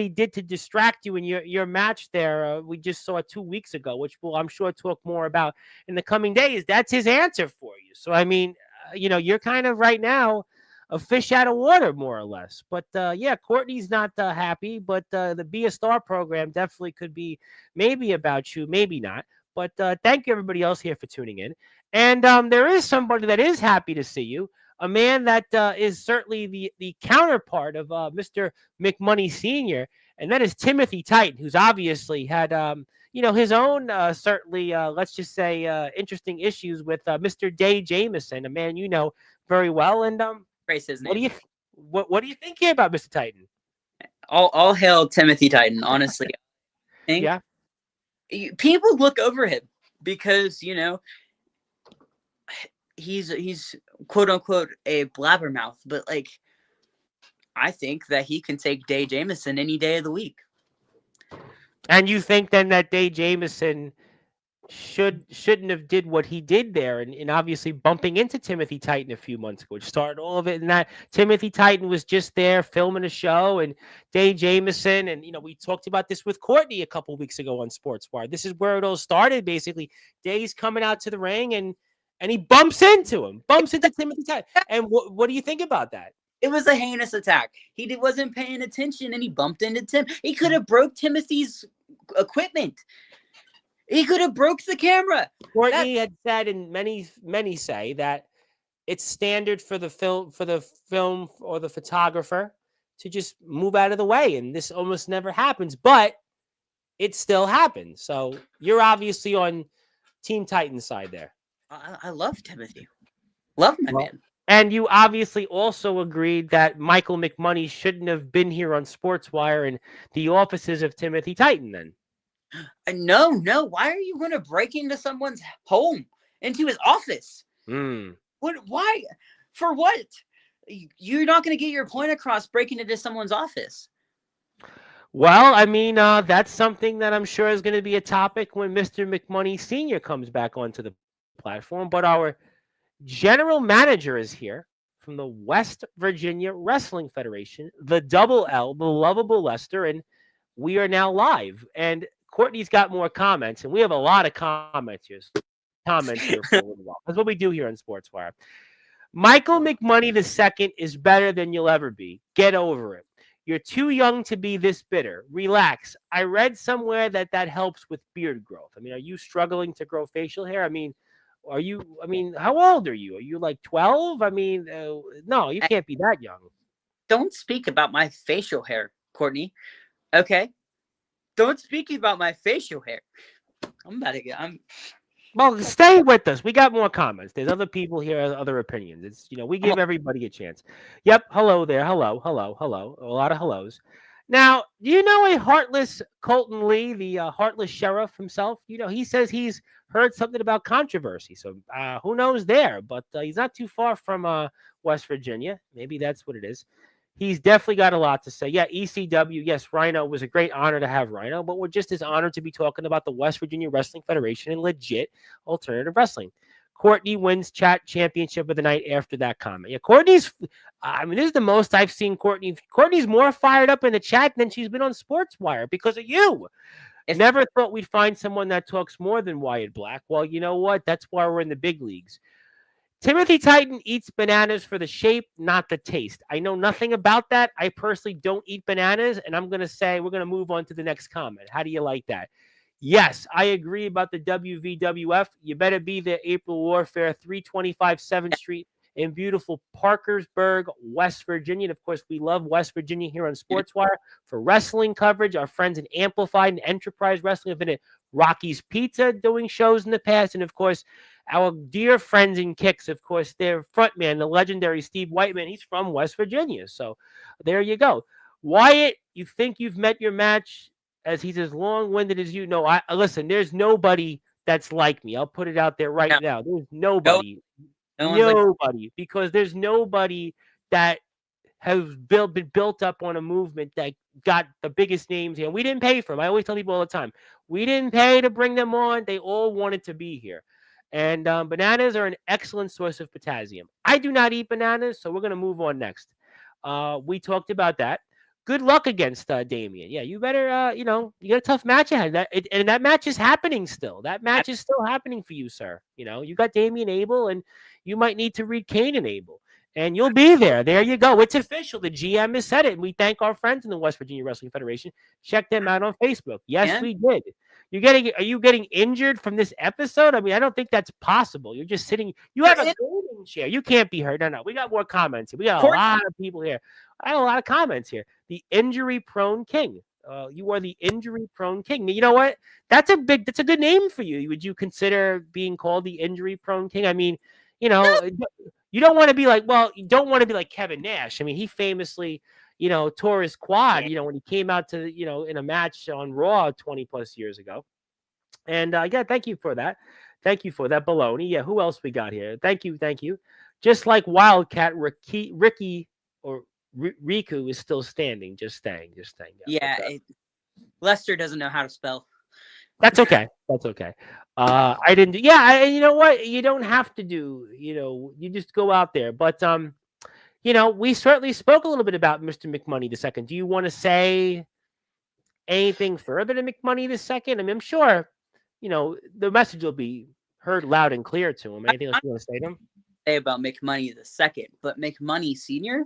did to distract you in your match there. We just saw 2 weeks ago, which we'll, I'm sure, talk more about in the coming days. That's his answer for you. So I mean, you're kind of right now a fish out of water, more or less. But yeah, Courtney's not happy. But the Be a Star program definitely could be maybe about you, maybe not. But thank you, everybody else here, for tuning in. And there is somebody that is happy to see you, a man that is certainly the counterpart of Mr. McMoney Sr., and that is Timothy Titan, who's obviously had his own certainly, let's just say, interesting issues with Mr. Day Jameson, a man you know very well. And Praise his what do name. what do you think here about Mr. Titan? All hail Timothy Titan, honestly. I think Yeah. people look over him because he's quote unquote a blabbermouth, but like I think that he can take Day Jameson any day of the week. And you think then that Day Jameson shouldn't have did what he did there, and obviously bumping into Timothy Titan a few months ago, which started all of it, and that Timothy Titan was just there filming a show, and Day Jameson, and we talked about this with Courtney a couple weeks ago on Sportswire. This is where it all started, basically. Day's coming out to the ring, and he bumps into Timothy Titan. And what do you think about that? It was a heinous attack. He wasn't paying attention, and he bumped into Tim. He could have broke Timothy's equipment. He could have broke the camera. Courtney had said, and many say that it's standard for the film or the photographer to just move out of the way, and this almost never happens, but it still happens. So you're obviously on Team Titan's side there. I love Timothy. Love my man. And you obviously also agreed that Michael McMoney shouldn't have been here on Sportswire and the offices of Timothy Titan then. No. Why are you going to break into someone's home, into his office? What? Why? For what? You're not going to get your point across breaking into someone's office. Well, I mean, that's something that I'm sure is going to be a topic when Mr. McMoney Sr. comes back onto the platform. But our general manager is here from the West Virginia Wrestling Federation, the Double L, the lovable Lester, and we are now live. And Courtney's got more comments, and we have a lot of comments here. For a little while. That's what we do here on Sportswire. Michael McMoney II is better than you'll ever be. Get over it. You're too young to be this bitter. Relax. I read somewhere that helps with beard growth. I mean, are you struggling to grow facial hair? I mean, how old are you? Are you like 12? I mean, no, you can't be that young. Don't speak about my facial hair, Courtney. Okay? Don't speak about my facial hair. Well, stay with us. We got more comments. There's other people here, other opinions. It's we give everybody a chance. Yep. Hello there. Hello. A lot of hellos. Now, do you know a heartless Colton Lee, the heartless sheriff himself? He says he's heard something about controversy. So who knows there? But he's not too far from West Virginia. Maybe that's what it is. He's definitely got a lot to say. Yeah, ECW. Yes, Rhino was a great honor to have Rhino, but we're just as honored to be talking about the West Virginia Wrestling Federation and legit alternative wrestling. Courtney wins chat championship of the night after that comment. Yeah, Courtney's, this is the most I've seen Courtney. Courtney's more fired up in the chat than she's been on Sportswire because of you. Never thought we'd find someone that talks more than Wyatt Black. Well, you know what? That's why we're in the big leagues. Timothy Titan eats bananas for the shape, not the taste. I know nothing about that. I personally don't eat bananas, and I'm going to say we're going to move on to the next comment. How do you like that? Yes, I agree about the WVWF. You better be there, April Warfare, 325 7th Street in beautiful Parkersburg, West Virginia. And of course, we love West Virginia here on Sportswire for wrestling coverage. Our friends in Amplified and Enterprise Wrestling have been at Rocky's Pizza doing shows in the past. And of course, our dear friends in Kicks, of course, their frontman, the legendary Steve Whiteman, he's from West Virginia. So there you go. Wyatt, you think you've met your match, as he's as long-winded as you know. Listen, there's nobody that's like me. I'll put it out there right now. There's nobody. Nobody, because there's nobody that have been built up on a movement that got the biggest names here. We didn't pay for them. I always tell people all the time, we didn't pay to bring them on. They all wanted to be here. And bananas are an excellent source of potassium. I do not eat bananas, so we're going to move on next. We talked about that. Good luck against Damian. Yeah, you better, you got a tough match ahead. And that match is happening still. That match is still happening for you, sir. You got Damian Abel, and you might need to read Kane and Abel. And you'll be there. There you go. It's official. The GM has said it. And we thank our friends in the West Virginia Wrestling Federation. Check them out on Facebook. Yes, we did. Are you getting injured from this episode? I mean, I don't think that's possible. You're just sitting. You have a golden chair. You can't be hurt. No. We got more comments here. We got a lot of people here. I have a lot of comments here. The injury-prone king. You are the injury-prone king. You know what? That's a good name for you. Would you consider being called the injury-prone king? I mean, you don't want to be like, you don't want to be like Kevin Nash. I mean, he famously, tore his quad, when he came out to, in a match on Raw 20 plus years ago. And thank you for that. Thank you for that baloney. Yeah, who else we got here? Thank you. Just like Wildcat, Ricky or Riku is still standing, just staying. Yeah, Lester doesn't know how to spell. That's okay. I didn't do. Yeah, you know what? You don't have to do. You just go out there. But we certainly spoke a little bit about Mr. McMoney II. Do you want to say anything further to McMoney II? I mean, I'm sure the message will be heard loud and clear to him. Anything else you want to say to him? Say about McMoney II, but McMoney Senior,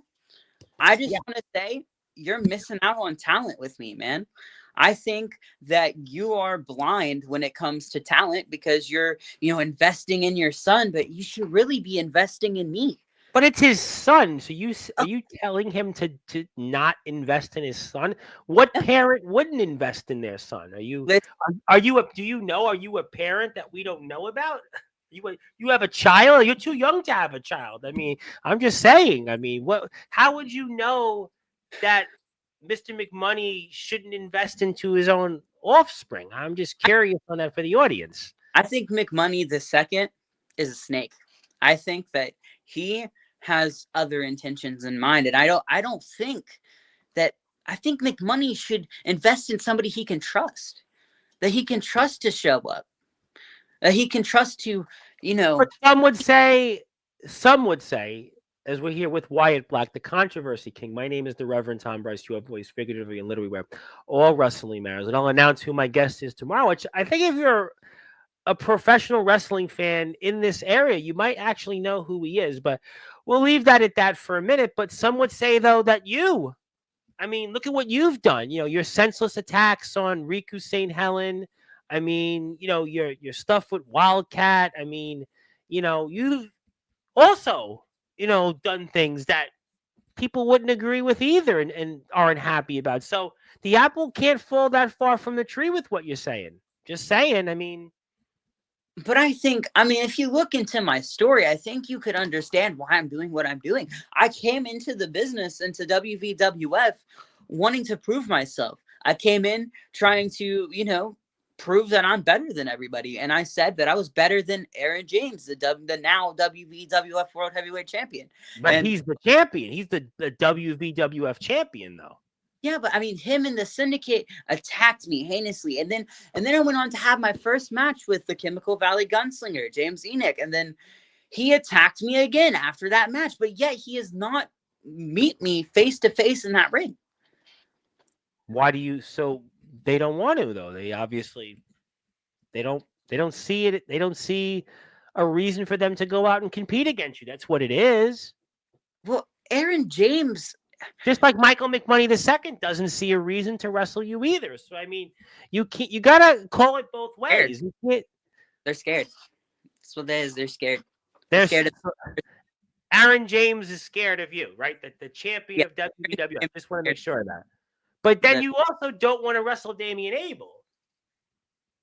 I just want to say you're missing out on talent with me, man. I think that you are blind when it comes to talent because you're, investing in your son, but you should really be investing in me. But it's his son. So are you telling him to not invest in his son? What parent wouldn't invest in their son? Are you a parent that we don't know about? You have a child? You're too young to have a child. I mean, I'm just saying. I mean, how would you know that Mr. McMoney shouldn't invest into his own offspring? I'm just curious on that for the audience. I think McMoney II is a snake. I think that he has other intentions in mind, and I don't think that. I think McMoney should invest in somebody he can trust, that he can trust to show up, that he can trust to, But some would say, as we're here with Wyatt Black, the controversy king. My name is the Reverend Tom Bryce. You have voice figuratively and literally where all wrestling matters. And I'll announce who my guest is tomorrow, which I think if you're a professional wrestling fan in this area, you might actually know who he is. But we'll leave that at that for a minute. But some would say, though, that look at what you've done. Your senseless attacks on Riku St. Helen. I mean, your stuff with Wildcat. I mean, you've also done things that people wouldn't agree with either and aren't happy about. So the apple can't fall that far from the tree with what you're saying. Just saying. I mean. But I think, if you look into my story, I think you could understand why I'm doing what I'm doing. I came into the business, into WVWF, wanting to prove myself. I came in trying to, prove that I'm better than everybody. And I said that I was better than Aaron James, the now WVWF World Heavyweight Champion. But he's the champion. He's the WVWF champion, though. Yeah, but him and the Syndicate attacked me heinously. And then I went on to have my first match with the Chemical Valley Gunslinger, James Enoch. And then he attacked me again after that match. But yet he has not meet me face to face in that ring. Why do you? So they don't want to, though. They obviously they don't see it. They don't see a reason for them to go out and compete against you. That's what it is. Well, Aaron James, just like Michael McMoney II doesn't see a reason to wrestle you either. So I mean, you gotta call it both ways. They're scared. That's what it is. They're scared. They're scared. Aaron James is scared of you, right? The champion of WWF. I just want to make sure of that. But then you also don't want to wrestle Damian Abel.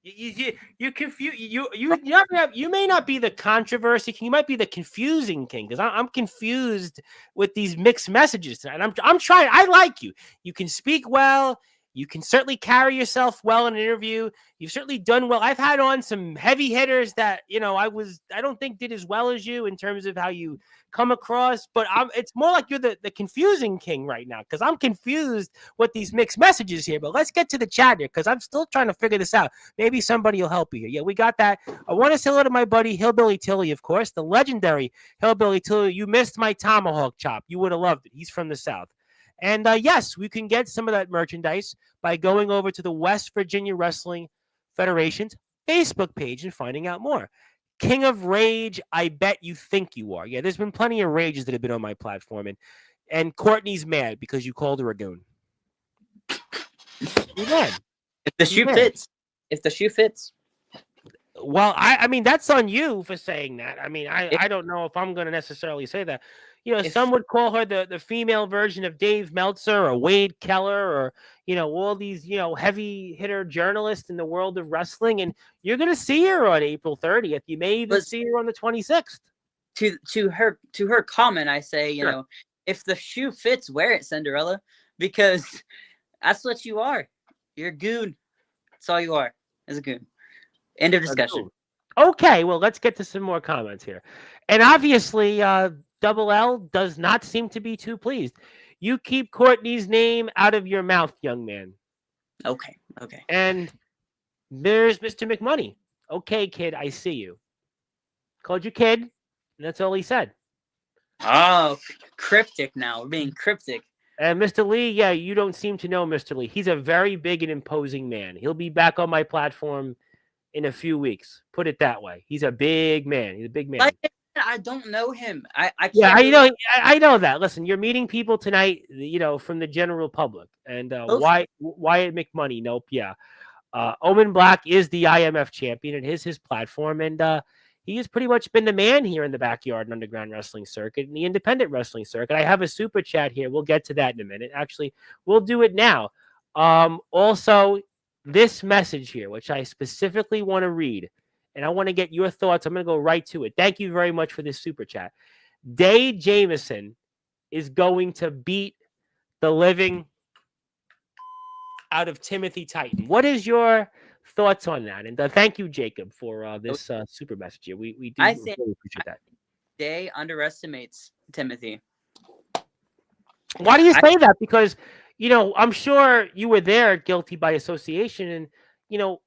You're confused. You may not be the controversy king. You might be the confusing king, because I'm confused with these mixed messages tonight. I'm trying. I like you. You can speak well. You can certainly carry yourself well in an interview. You've certainly done well. I've had on some heavy hitters that, I don't think did as well as you in terms of how you come across, but it's more like you're the confusing king right now, because I'm confused with these mixed messages here. But let's get to the chat here, because I'm still trying to figure this out. Maybe somebody will help you here. Yeah, we got that. I want to say hello to my buddy Hillbilly Tilly, of course, the legendary Hillbilly Tilly. You missed my tomahawk chop. You would have loved it. He's from the South. And yes, we can get some of that merchandise by going over to the West Virginia Wrestling Federation's Facebook page and finding out more. King of Rage, I bet you think you are. Yeah, there's been plenty of rages that have been on my platform. And Courtney's mad because you called her a goon. You're mad. If the shoe fits. If the shoe fits. Well, I mean, that's on you for saying that. I mean, I don't know if I'm going to necessarily say that. Some would call her the female version of Dave Meltzer or Wade Keller or, all these, heavy hitter journalists in the world of wrestling. And you're going to see her on April 30th. You may even see her on the 26th. To her comment, I say, Sure. If the shoe fits, wear it, Cinderella, because that's what you are. You're a goon. That's all you are, is a goon. End of discussion. Okay, well, let's get to some more comments here. And obviously, Double L does not seem to be too pleased. You keep Courtney's name out of your mouth, young man. Okay. And there's Mr. McMoney. Okay, kid, I see you. Called you kid, and that's all he said. Oh, cryptic now. We're being cryptic. And Mr. Lee, yeah, you don't seem to know Mr. Lee. He's a very big and imposing man. He'll be back on my platform in a few weeks. Put it that way. He's a big man. He's a big man. I don't know him. I can't. Yeah, I know that. Listen, you're meeting people tonight, from the general public. And Wyatt McMoney, nope, yeah. Omen Black is the IMF champion. It is his platform, and he has pretty much been the man here in the backyard and underground wrestling circuit and the independent wrestling circuit. I have a super chat here. We'll get to that in a minute. Actually, we'll do it now. Also, this message here, which I specifically want to read, and I want to get your thoughts. I'm going to go right to it. Thank you very much for this super chat. Dave Jamieson is going to beat the living out of Timothy Titan. What is your thoughts on that? And thank you, Jacob, for this super message here. We do really appreciate that. Dave underestimates Timothy. Why do you say that? Because, I'm sure you were there guilty by association. And,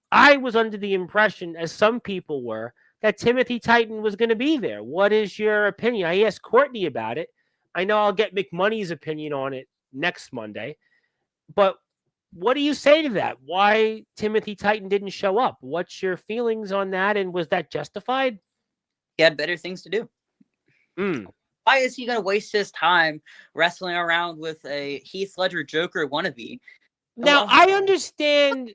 I was under the impression, as some people were, that Timothy Titan was going to be there. What is your opinion? I asked Courtney about it. I know I'll get McMoney's opinion on it next Monday. But what do you say to that? Why Timothy Titan didn't show up? What's your feelings on that? And was that justified? He had better things to do. Why is he going to waste his time wrestling around with a Heath Ledger Joker wannabe? Now, I understand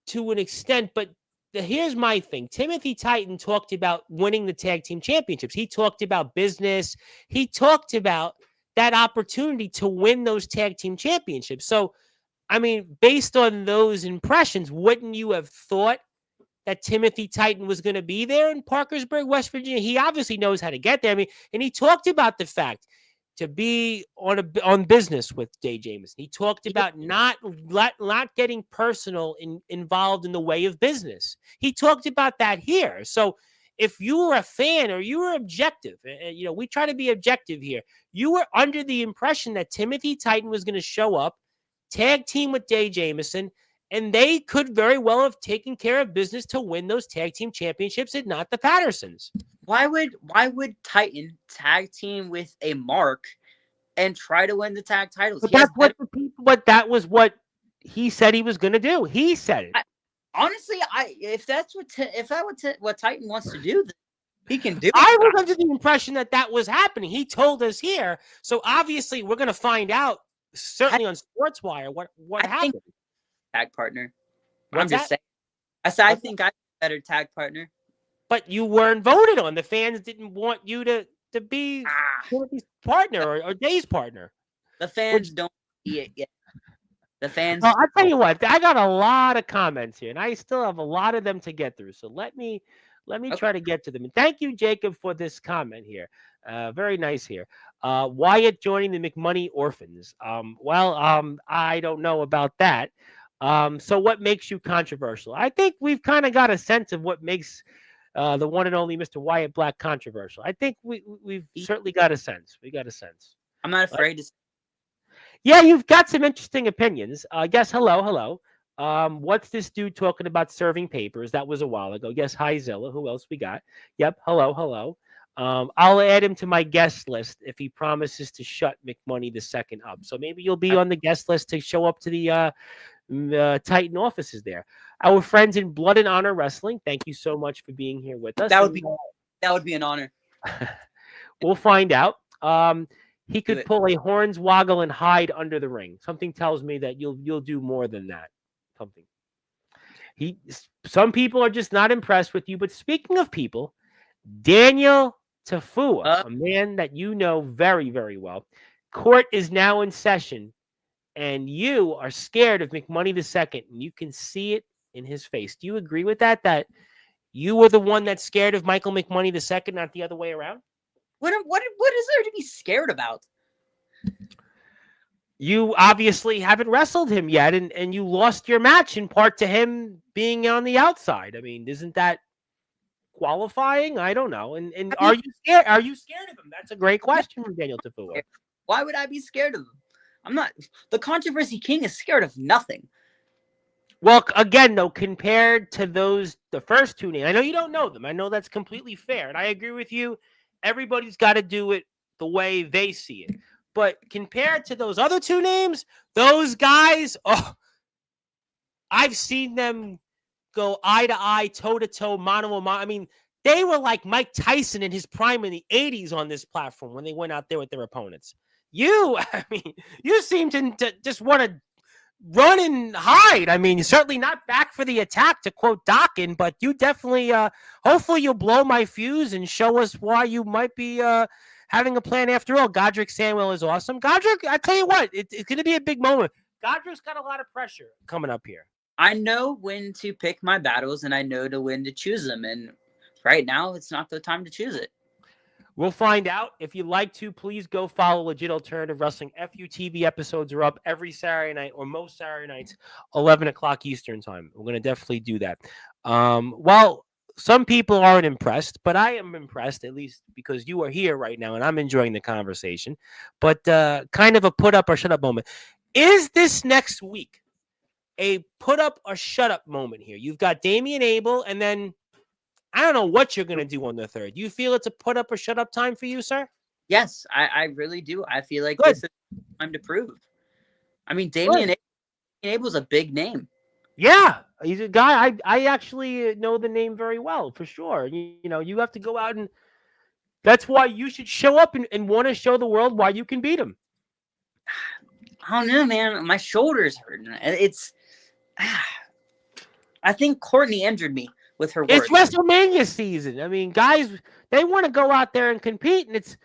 to an extent, but here's my thing. Timothy Titan talked about winning the tag team championships. He talked about business. He talked about that opportunity to win those tag team championships. So, I mean, based on those impressions, wouldn't you have thought that Timothy Titan was going to be there in Parkersburg, West Virginia? He obviously knows how to get there. I mean, and he talked about the fact to be on business with Dave Jamieson. He talked about not getting personal involved in the way of business. He talked about that here. So if you were a fan or you were objective, we try to be objective here. You were under the impression that Timothy Titan was going to show up, tag team with Dave Jamieson, and they could very well have taken care of business to win those tag team championships and not the Pattersons. Why would Titan tag team with a mark and try to win the tag titles? But that was what he said he was going to do. He said it. Honestly, if that's what Titan wants to do, then he can do it. I was under the impression that was happening. He told us here, so obviously we're going to find out certainly on Sportswire what happened. Tag partner. What's I'm just saying. I think I'm a better tag partner. But you weren't voted on. The fans didn't want you to be Timothy's partner or Dave's partner. The fans don't see it yet. The fans. Well, I'll tell you what. I got a lot of comments here, and I still have a lot of them to get through. So let me try to get to them. And thank you, Jacob, for this comment here. Very nice here. Wyatt joining the McMoney Orphans. I don't know about that. So what makes you controversial? I think we've kind of got a sense of what makes the one and only Mr. Wyatt Black controversial. I think we've certainly got a sense. We got a sense. I'm not Like, afraid to. yeah, you've got some interesting opinions. Yes, hello. What's this dude talking about serving papers? That was a while ago. Yes, hi Zilla. Who else we got? Yep, hello. I'll add him to my guest list if he promises to shut McMoney the second up. So maybe you'll be on the guest list to show up to the Titan offices there. Our friends in Blood and Honor Wrestling, thank you so much for being here with us. That would be an honor. We'll find out. He Do could it. pull a Hornswoggle and hide under the ring. Something tells me that you'll do more than that. Something. Some people are just not impressed with you. But speaking of people, Daniel Tafua, a man that you know very, very well. Court is now in session, and you are scared of McMoney II, and you can see it in his face. Do you agree with that? That you were the one that's scared of Michael McMoney II, not the other way around? What is there to be scared about? You obviously haven't wrestled him yet, and you lost your match in part to him being on the outside. I mean, isn't that qualifying? I don't know. And are you scared? Are you scared of him? That's a great question from Daniel Tafua. Why would I be scared of him? I'm not. The Controversy King is scared of nothing. Well, again, though, compared to the first two names, I know you don't know them. I know that's completely fair, and I agree with you. Everybody's got to do it the way they see it. But compared to those other two names, those guys, I've seen them go eye to eye, toe to toe, mano a mano. I mean, they were like Mike Tyson in his prime in the 80s on this platform when they went out there with their opponents. You seem to just want to run and hide. I mean, you're certainly not back for the attack, to quote Dockin, but you definitely, hopefully you'll blow my fuse and show us why you might be having a plan after all. Godric Samuel is awesome. Godric, I tell you what, it's going to be a big moment. Godric's got a lot of pressure coming up here. I know when to pick my battles, and I know when to choose them, and right now it's not the time to choose it. We'll find out. If you'd like to, please go follow Legit Alternative Wrestling. FUTV episodes are up every Saturday night, or most Saturday nights, 11 o'clock Eastern time. We're going to definitely do that. Well, some people aren't impressed, but I am impressed, at least because you are here right now, and I'm enjoying the conversation. But kind of a put up or shut up moment. Is this next week a put up or shut up moment here? You've got Damian Abel, and then I don't know what you're going to do on the third. Do you feel it's a put up or shut up time for you, sir? Yes, I really do. I feel like this is time to prove. I mean, Damian Abel's a big name. Yeah, he's a guy. I actually know the name very well, for sure. You know, you have to go out, and that's why you should show up and want to show the world why you can beat him. I don't know, man. My shoulder's hurting. I think Courtney injured me with her words. It's WrestleMania season. I mean, guys, they want to go out there and compete, and it's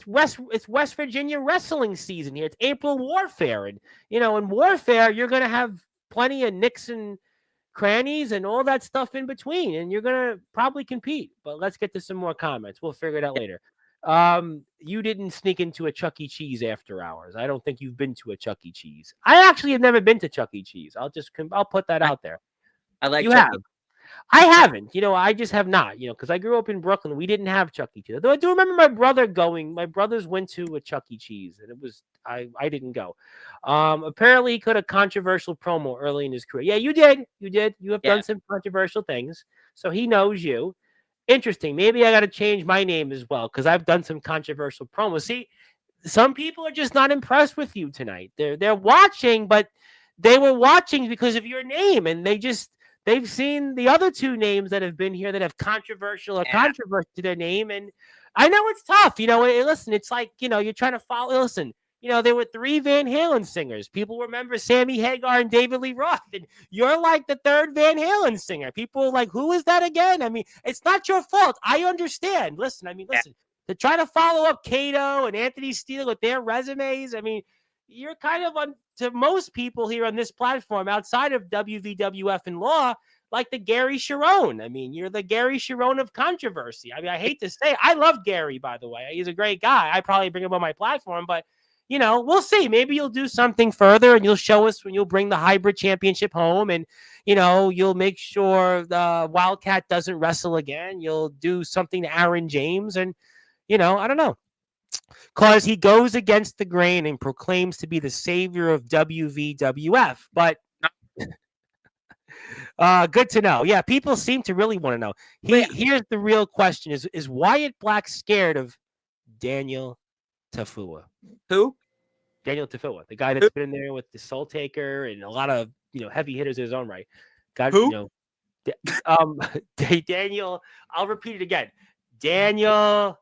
West Virginia wrestling season here. It's April Warfare, and in Warfare you're gonna have plenty of nicks and crannies and all that stuff in between, and you're gonna probably compete. But let's get to some more comments. We'll figure it out later. You didn't sneak into a Chuck E. Cheese after hours. I don't think you've been to a Chuck E. Cheese. I actually have never been to Chuck E. Cheese. I'll put that out there. I like you Chuck have. I haven't. I just have not. Because I grew up in Brooklyn. We didn't have Chuck E. Cheese. Though I do remember my brother going. My brothers went to a Chuck E. Cheese, and it was I didn't go. Apparently, he cut a controversial promo early in his career. Yeah, you did. You have done some controversial things, so he knows you. Interesting. Maybe I got to change my name as well because I've done some controversial promos. See, some people are just not impressed with you tonight. They're watching, but they were watching because of your name, and they've seen the other two names that have been here that have controversy to their name. And I know it's tough. Listen, it's like, you're trying to follow. Listen, there were 3 Van Halen singers. People remember Sammy Hagar and David Lee Roth. And you're like the 3rd Van Halen singer. People are like, who is that again? I mean, it's not your fault. I understand. Listen, to try to follow up Kato and Anthony Steele with their resumes. I mean, you're kind of to most people here on this platform outside of WVWF and Law, like the Gary Sharon. I mean, you're the Gary Sharon of controversy. I mean, I hate to say it. I love Gary, by the way. He's a great guy. I probably bring him on my platform, but we'll see. Maybe you'll do something further and you'll show us when you'll bring the hybrid championship home and, you'll make sure the Wildcat doesn't wrestle again. You'll do something to Aaron James and, I don't know. Because he goes against the grain and proclaims to be the savior of WVWF. But good to know. Yeah, people seem to really want to know. Here's the real question: Is Wyatt Black scared of Daniel Tafua? Who? Daniel Tafua, the guy that's been in there with the Soul Taker and a lot of heavy hitters in his own right. Who? Daniel. I'll repeat it again. Daniel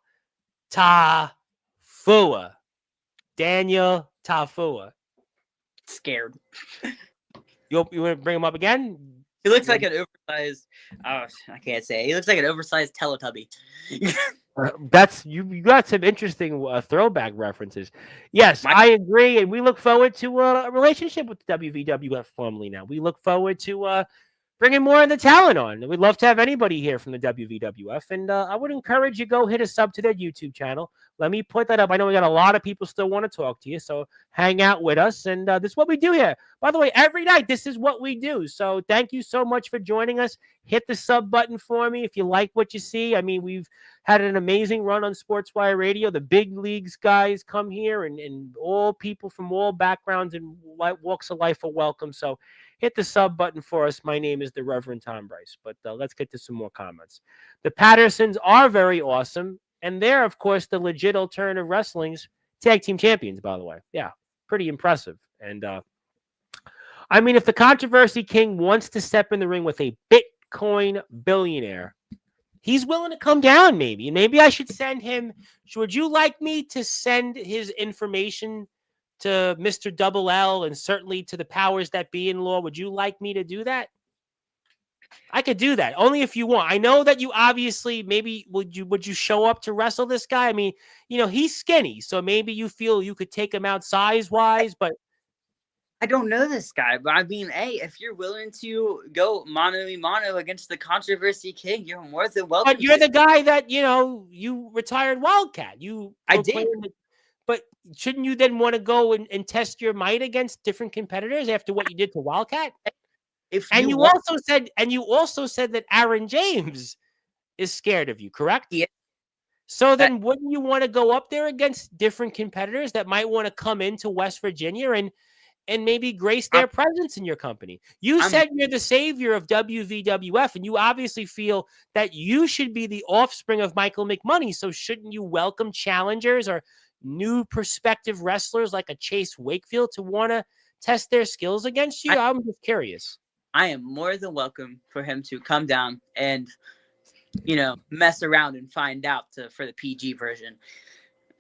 Tafua. Daniel Tafua. Scared. You want to bring him up again? He looks like an oversized. I can't say. He looks like an oversized Teletubby. That's you got some interesting throwback references. Yes, I agree, and we look forward to a relationship with the WVWF formerly. Now we look forward to bringing more of the talent on. We'd love to have anybody here from the WVWF, and I would encourage you go hit a sub to their YouTube channel. Let me put that up. I know we got a lot of people still want to talk to you, so hang out with us. And this is what we do here. By the way, every night, this is what we do. So thank you so much for joining us. Hit the sub button for me if you like what you see. I mean, we've had an amazing run on Sportswire Radio. The big leagues guys come here, and all people from all backgrounds and walks of life are welcome. So hit the sub button for us. My name is the Reverend Tom Bryce. But let's get to some more comments. The Pattersons are very awesome. And they're, of course, the legit alternative wrestling's tag team champions, by the way. Yeah, pretty impressive. And, I mean, if the Controversy King wants to step in the ring with a Bitcoin billionaire, he's willing to come down, maybe. Maybe I should send him. Would you like me to send his information to Mr. Double L and certainly to the powers that be in law? Would you like me to do that? I could do that only if you want. I know that you obviously maybe would you show up to wrestle this guy? I mean, he's skinny, so maybe you feel you could take him out size wise, but I don't know this guy. But I mean, hey, if you're willing to go mano a mano against the Controversy King, you're more than welcome. But you're the guy that you retired Wildcat. I did. But shouldn't you then want to go and test your might against different competitors after what you did to Wildcat? You also said that Aaron James is scared of you, correct? Yeah. So then wouldn't you want to go up there against different competitors that might want to come into West Virginia and maybe grace their presence in your company? You said you're the savior of WVWF, and you obviously feel that you should be the offspring of Michael McMoney. So shouldn't you welcome challengers or new prospective wrestlers like a Chase Wakefield to want to test their skills against you? I'm just curious. I am more than welcome for him to come down and, mess around and find out for the PG version.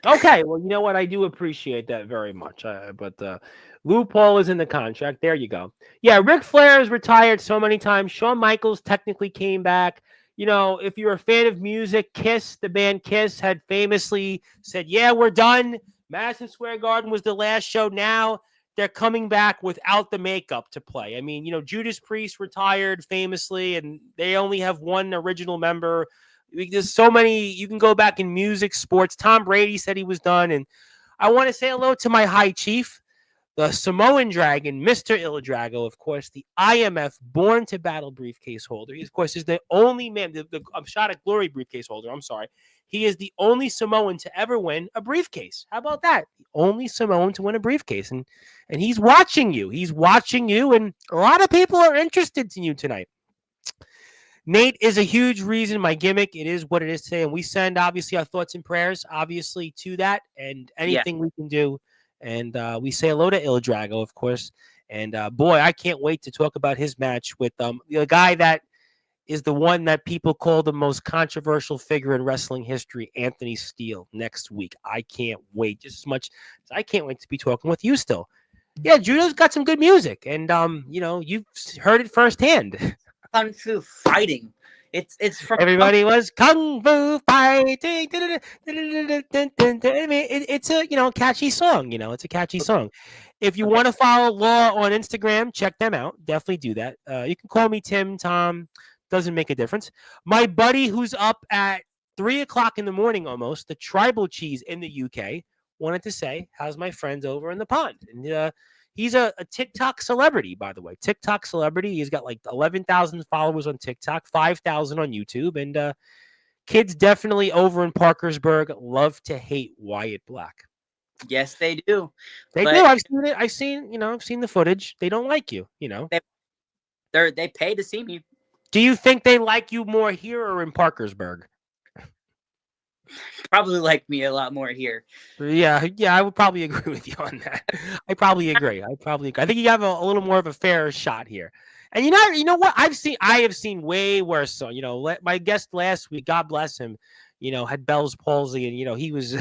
Okay, well, you know what? I do appreciate that very much. But loophole is in the contract. There you go. Yeah, Ric Flair has retired so many times. Shawn Michaels technically came back. If you're a fan of music, Kiss, the band Kiss, had famously said, yeah, we're done. Madison Square Garden was the last show. Now they're coming back without the makeup to play. I mean, Judas Priest retired famously, and they only have one original member. There's so many. You can go back in music, sports. Tom Brady said he was done. And I want to say hello to my high chief, the Samoan Dragon, Mr. Il Drago, of course, the IMF Born to Battle briefcase holder. He, of course, is the only man, the Shot at Glory briefcase holder. I'm sorry. He is the only Samoan to ever win a briefcase. How about that? The only Samoan to win a briefcase. And he's watching you. He's watching you. And a lot of people are interested in you tonight. Nate is a huge reason. My gimmick, it is what it is today. And we send, obviously, our thoughts and prayers, obviously, to that. And anything we can do. And we say hello to Il Drago, of course. And, boy, I can't wait to talk about his match with the guy that is the one that people call the most controversial figure in wrestling history, Anthony Steele, next week. I can't wait just as much as I can't wait to be talking with you still. Yeah, Judo's got some good music, and you've heard it firsthand. Kung Fu fighting. It's from everybody was kung fu fighting. I mean, it's a catchy song. It's a catchy song. If you want to follow Law on Instagram, check them out. Definitely do that. You can call me Tim, Tom. Doesn't make a difference. My buddy who's up at 3:00 in the morning almost, the Tribal Cheese in the UK, wanted to say, how's my friends over in the pond? And he's a TikTok celebrity, by the way. TikTok celebrity. He's got like 11,000 followers on TikTok, 5,000 on YouTube. And kids definitely over in Parkersburg love to hate Wyatt Black. Yes, they do. They do. I've seen it. I've seen the footage. They don't like you, They pay to see me. Do you think they like you more here or in Parkersburg? Probably like me a lot more here. Yeah, I would probably agree with you on that. I probably agree. I think you have a little more of a fair shot here. And you know what? I have seen way worse. So, my guest last week, God bless him, had Bell's palsy, and he was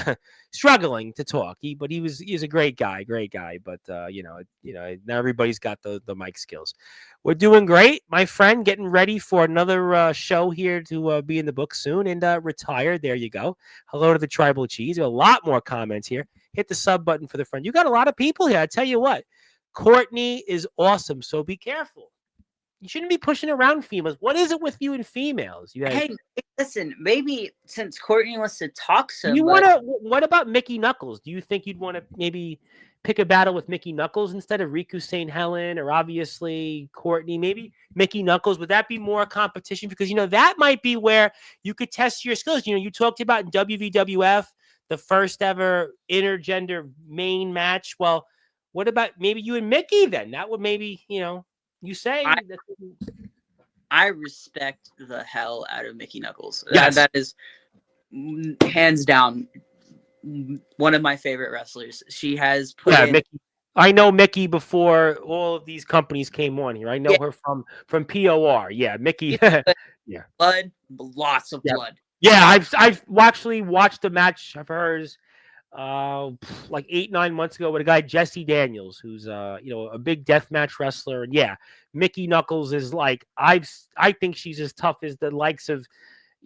struggling to talk. He's a great guy. But not everybody's got the mic skills. We're doing great, my friend. Getting ready for another show here to be in the book soon and retire. There you go. Hello to the Tribal Cheese. There are a lot more comments here. Hit the sub button for the friend. You got a lot of people here. I tell you what, Courtney is awesome. So be careful. You shouldn't be pushing around females. What is it with you and females? Hey, listen, maybe since Courtney wants to talk so much. What about Mickey Knuckles? Do you think you'd want to maybe pick a battle with Mickey Knuckles instead of Riku St. Helen or obviously Courtney? Maybe Mickey Knuckles. Would that be more competition? Because, that might be where you could test your skills. You talked about in WWF, the first ever intergender main match. Well, what about maybe you and Mickey then? That would maybe, you say I respect the hell out of Mickey Knuckles. Yes. That is hands down one of my favorite wrestlers. She has put in... Mickey. I know Mickey before all of these companies came on here. I know her from POR. Yeah, Mickey. Yeah. Blood, lots of blood. Yeah, I've actually watched a match of hers like 8-9 months ago with a guy, Jesse Daniels, who's a big deathmatch wrestler. And yeah, Mickey Knuckles is like I think she's as tough as the likes of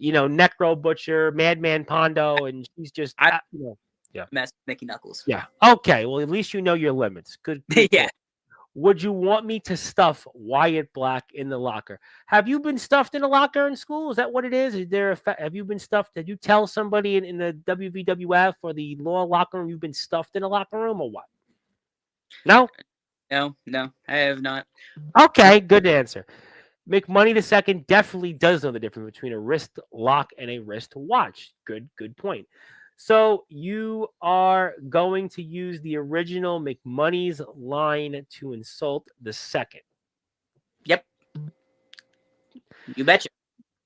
Necro Butcher, Madman Pondo, and she's just mess with Mickey Knuckles. Yeah. Okay. Well, at least you know your limits. Good. Yeah. Would you want me to stuff Wyatt Black in the locker? Have you been stuffed in a locker in school? Is that what it is? Have you been stuffed? Did you tell somebody in the WWF or the Law locker room you've been stuffed in a locker room or what? No? No, I have not. Okay, good answer. McMoney II definitely does know the difference between a wrist lock and a wrist watch. Good point. So you are going to use the original McMoney's line to insult the second. Yep. You betcha.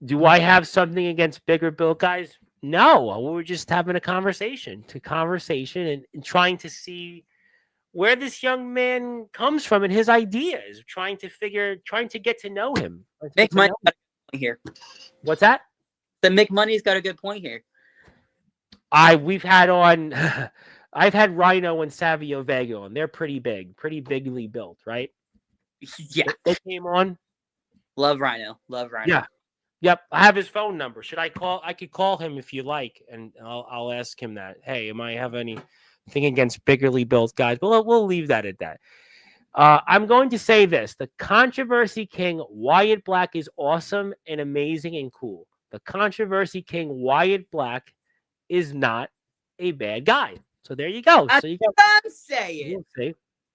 Do I have something against bigger built guys? No. We were just having a conversation and trying to see where this young man comes from and his ideas, trying to get to know him. McMoney's got a good point here. What's that? The McMoney's got a good point here. I've had Rhino and Savio Vega on. They're pretty bigly built, right? Yeah. They came on. Love Rhino. Yeah. Yep. I have his phone number. Should I call? I could call him if you like, and I'll ask him that. Hey, am I have anything against bigly built guys? But we'll leave that at that. I'm going to say this. The Controversy King, Wyatt Black, is awesome and amazing and cool. The Controversy King, Wyatt Black, is not a bad guy. So there you go. That's what I'm saying.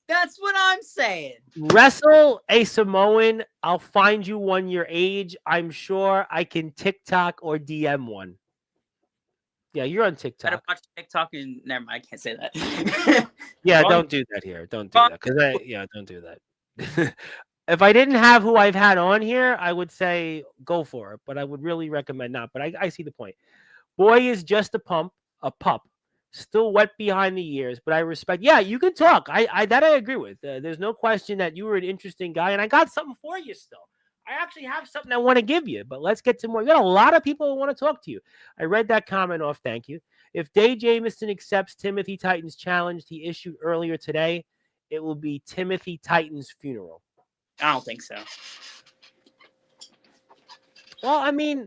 That's what I'm saying. Wrestle a Samoan. I'll find you one your age. I'm sure I can TikTok or DM one. Yeah, you're on TikTok. I watch TikTok and never mind. I can't say that. Yeah, don't do that here. Don't do that. Don't do that. If I didn't have who I've had on here, I would say go for it. But I would really recommend not. But I see the point. Boy is just a pup, still wet behind the ears, but I respect. Yeah, you can talk. I agree with. There's no question that you were an interesting guy, and I got something for you still. I actually have something I want to give you, but let's get to more. You got a lot of people who want to talk to you. I read that comment off. Thank you. If Dave Jamieson accepts Timothy Titan's challenge he issued earlier today, it will be Timothy Titan's funeral. I don't think so. Well, I mean,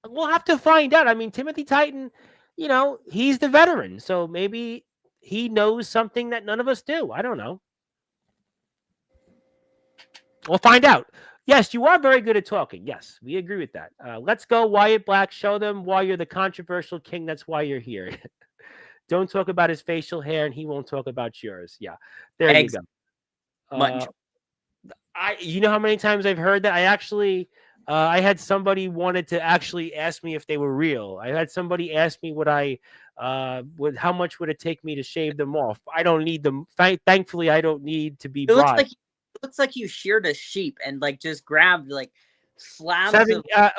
we'll have to find out. I mean, Timothy Titan, he's the veteran. So maybe he knows something that none of us do. I don't know. We'll find out. Yes, you are very good at talking. Yes, we agree with that. Let's go, Wyatt Black. Show them why you're the controversial king. That's why you're here. Don't talk about his facial hair, and he won't talk about yours. Yeah, there you go. Much. You know how many times I've heard that? I had somebody wanted to actually ask me if they were real. I had somebody ask me how much would it take me to shave them off? I don't need them. Thankfully, I don't need to be bribed. It looks like you sheared a sheep and like just grabbed like slabs of.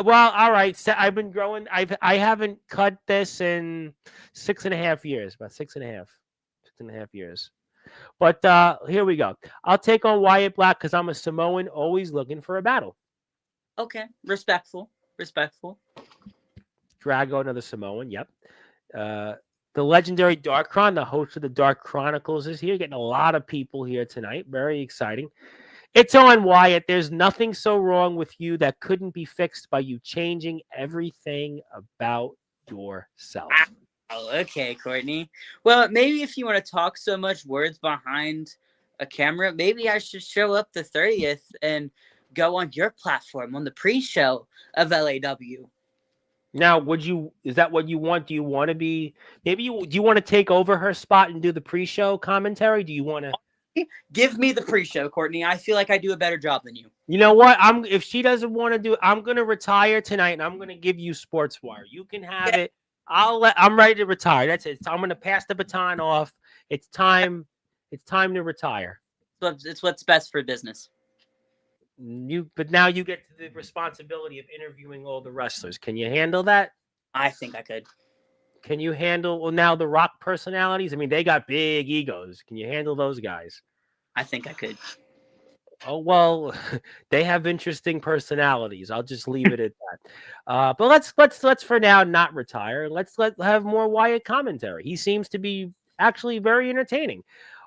Well, all right. So I've been growing. I haven't cut this in 6.5 years. About 6.5 years. But here we go. I'll take on Wyatt Black because I'm a Samoan, always looking for a battle. Okay, respectful. Drago, another Samoan. Yep. The legendary Darkron, the host of the Dark Chronicles, is here. Getting a lot of people here tonight. Very exciting. It's on, Wyatt. There's nothing so wrong with you that couldn't be fixed by you changing everything about yourself. Oh, okay, Courtney. Well, maybe if you want to talk so much words behind a camera, maybe I should show up the 30th and go on your platform on the pre-show of LAW. Now, is that what you want? Do you want to be, do you want to take over her spot and do the pre-show commentary? Do you want to? Give me the pre-show, Courtney. I feel like I do a better job than you. You know what? If she doesn't want to do it, I'm going to retire tonight and I'm going to give you Sportswire. You can have it. I'm ready to retire. That's it. I'm going to pass the baton off. It's time to retire. It's what's best for business. But now you get the responsibility of interviewing all the wrestlers. Can you handle that? I think I could. Can you handle now the Rock personalities? I mean, they got big egos. Can you handle those guys? I think I could. Oh, well, they have interesting personalities. I'll just leave it at that. But let's for now not retire. Let's have more Wyatt commentary. He seems to be actually very entertaining.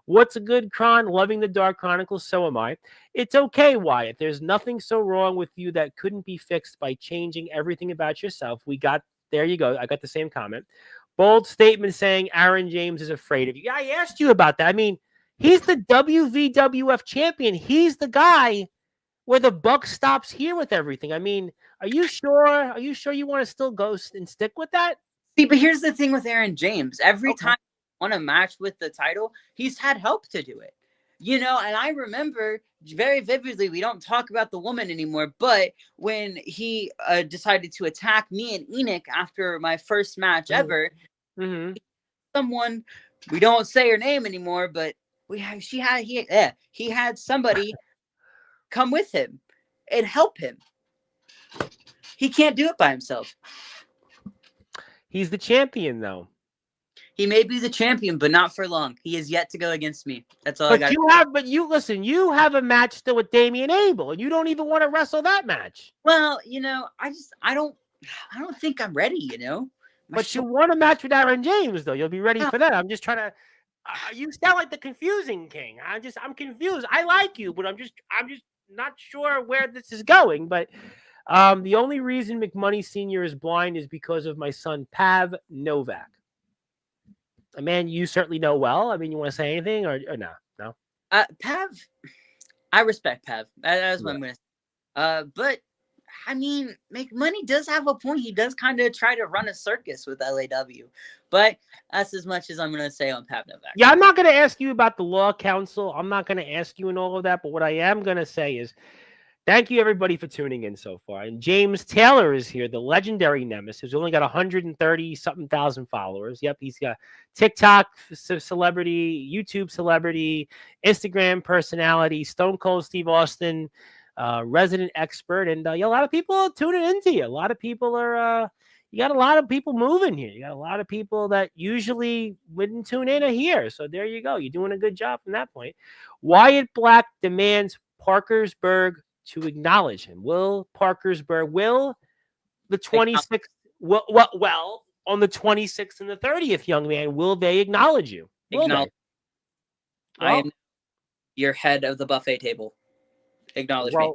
What's a good Cron? Loving the Dark Chronicles, so am I. It's okay, Wyatt. There's nothing so wrong with you that couldn't be fixed by changing everything about yourself. There you go. I got the same comment. Bold statement saying Aaron James is afraid of you. Yeah, I asked you about that. I mean, he's the WVWF champion. He's the guy where the buck stops here with everything. I mean, are you sure? Are you sure you want to still go and stick with that? See, but here's the thing with Aaron James. Every time on a match with the title, he's had help to do it, and I remember very vividly, we don't talk about the woman anymore, but when he decided to attack me and Enoch after my first match ever, someone, we don't say her name anymore, but he had somebody come with him and help him. He can't do it by himself. He's the champion, though. He may be the champion, but not for long. He is yet to go against me. That's all I got. You have a match still with Damian Abel, and you don't even want to wrestle that match. Well, I don't think I'm ready, But you want a match with Aaron James, though. You'll be ready for that. I'm just trying to. You sound like the confusing king. I'm confused. I like you, but I'm just not sure where this is going. But the only reason McMoney Sr. is blind is because of my son Pav Novak. A man you certainly know well. I mean, you want to say anything or no? No. Pav, I respect Pav. That's what I'm going to say. But I mean, McMoney does have a point. He does kind of try to run a circus with LAW, but that's as much as I'm going to say on Pav Novak. Yeah, I'm not going to ask you about the Law Council. I'm not going to ask you and all of that. But what I am going to say is, thank you, everybody, for tuning in so far. And James Taylor is here, the legendary Nemesis, who's only got 130-something thousand followers. Yep, he's got TikTok celebrity, YouTube celebrity, Instagram personality, Stone Cold Steve Austin, resident expert. And a lot of people are tuning into you. A lot of people are, you got a lot of people moving here. You got a lot of people that usually wouldn't tune in are here. So there you go. You're doing a good job from that point. Wyatt Black demands Parkersburg to acknowledge him. Will the 26th, on the 26th and the 30th, young man, will they acknowledge you? I am your head of the buffet table. Acknowledge me.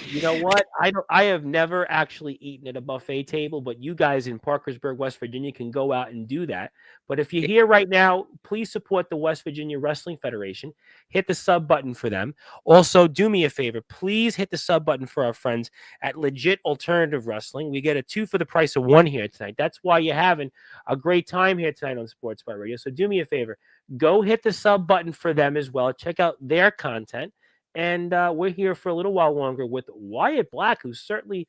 You know what? I have never actually eaten at a buffet table, but you guys in Parkersburg, West Virginia can go out and do that. But if you're Yeah, here right now, please support the West Virginia Wrestling Federation. Hit the sub button for them. Also, do me a favor. Please hit the sub button for our friends at Legit Alternative Wrestling. We get a 2 for the price of 1 here tonight. That's why you're having a great time here tonight on Sportswire Radio. So do me a favor. Go hit the sub button for them as well. Check out their content. And we're here for a little while longer with Wyatt Black, who's certainly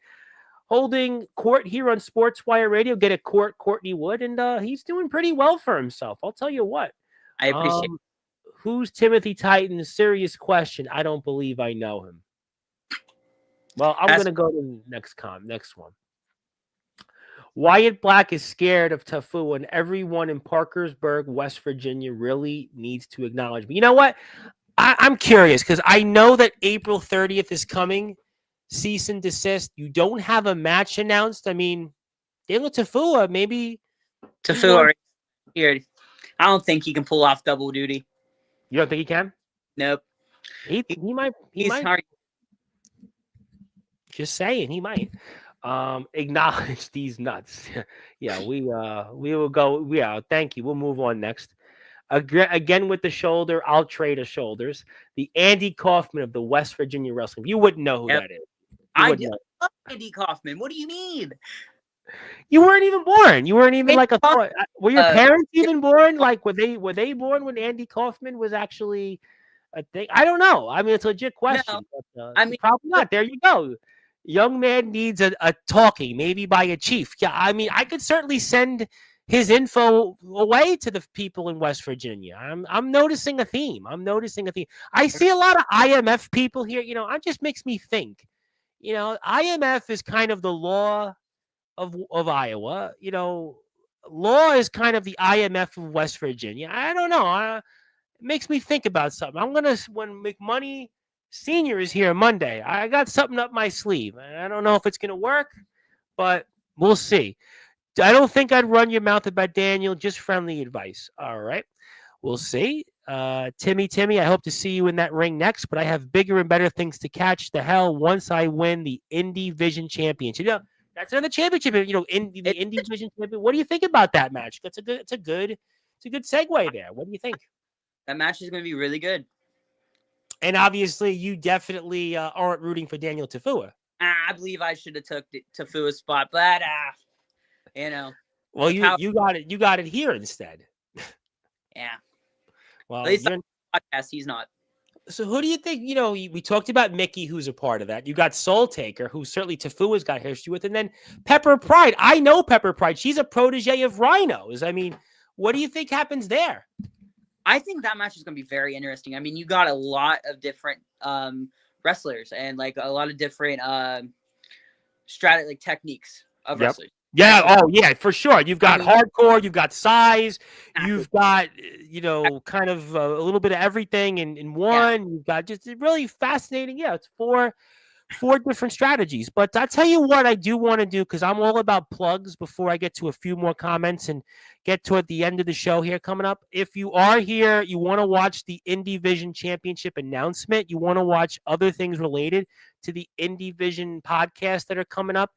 holding court here on Sportswire Radio. Get a court, Courtney Wood, and he's doing pretty well for himself. I'll tell you what. I appreciate it. Who's Timothy Titan? Serious question. I don't believe I know him. Well, I'm going to go to the next one. Wyatt Black is scared of Tafua, and everyone in Parkersburg, West Virginia really needs to acknowledge me. You know what? I'm curious because I know that April 30th is coming. Cease and desist. You don't have a announced. I mean, Daniel Tafua, maybe. Tafua, here. I don't think he can pull off double duty. You don't think he can? Nope. He might. He might. Hard. Just saying, he might. Acknowledge these nuts. Yeah, we will go. Yeah, thank you. We'll move on next. Again with the shoulder, I'll trade a shoulders. The Andy Kaufman of the West Virginia Wrestling. You wouldn't know who that is. I love Andy Kaufman. What do you mean? You weren't even born. You weren't even like a thought. Were your parents even born? Like were they born when Andy Kaufman was actually a thing? I don't know. I mean, it's a legit question. No, but, I mean, probably not. There you go. Young man needs a talking, maybe by a chief. Yeah, I mean, I could certainly send his info away to the people in West Virginia. I'm noticing a theme. I see a lot of IMF people here. You know, it just makes me think. You know, IMF is kind of the law of Iowa. You know, law is kind of the IMF of West Virginia. I don't know. It makes me think about something. When McMoney Senior is here Monday, I got something up my sleeve. I don't know if it's going to work, but we'll see. I don't think I'd run your mouth about Daniel. Just friendly advice. All right. We'll see. Timmy, I hope to see you in that ring next, but I have bigger and better things to catch the hell once I win the Indie Vision Championship. You know, that's another championship. You know, the Indie Vision Championship. What do you think about that match? It's a good segue there. What do you think? That match is going to be really good. And obviously, you definitely aren't rooting for Daniel Tafua. I believe I should have took Tafua's spot, but you know. Well, you got it here instead. Yeah. Well, at least on the podcast, he's not. So who do you think? You know, we talked about Mickey, who's a part of that. You got Soul Taker, who certainly Tafua's got history with, and then Pepper Pride. I know Pepper Pride. She's a protege of Rhinos. I mean, what do you think happens there? I think that match is going to be very interesting. I mean, you got a lot of different wrestlers and like a lot of different techniques of wrestlers. Yeah. Oh, yeah, for sure. You've got hardcore. You've got size. You've got, you know, kind of a little bit of everything in one. Yeah. You've got just really fascinating. Yeah, it's four different strategies. But I'll tell you what I do want to do, because I'm all about plugs before I get to a few more comments and get toward the end of the show here coming up. If you are here, you want to watch the Indie Vision Championship announcement, you want to watch other things related to the Indie Vision podcast that are coming up,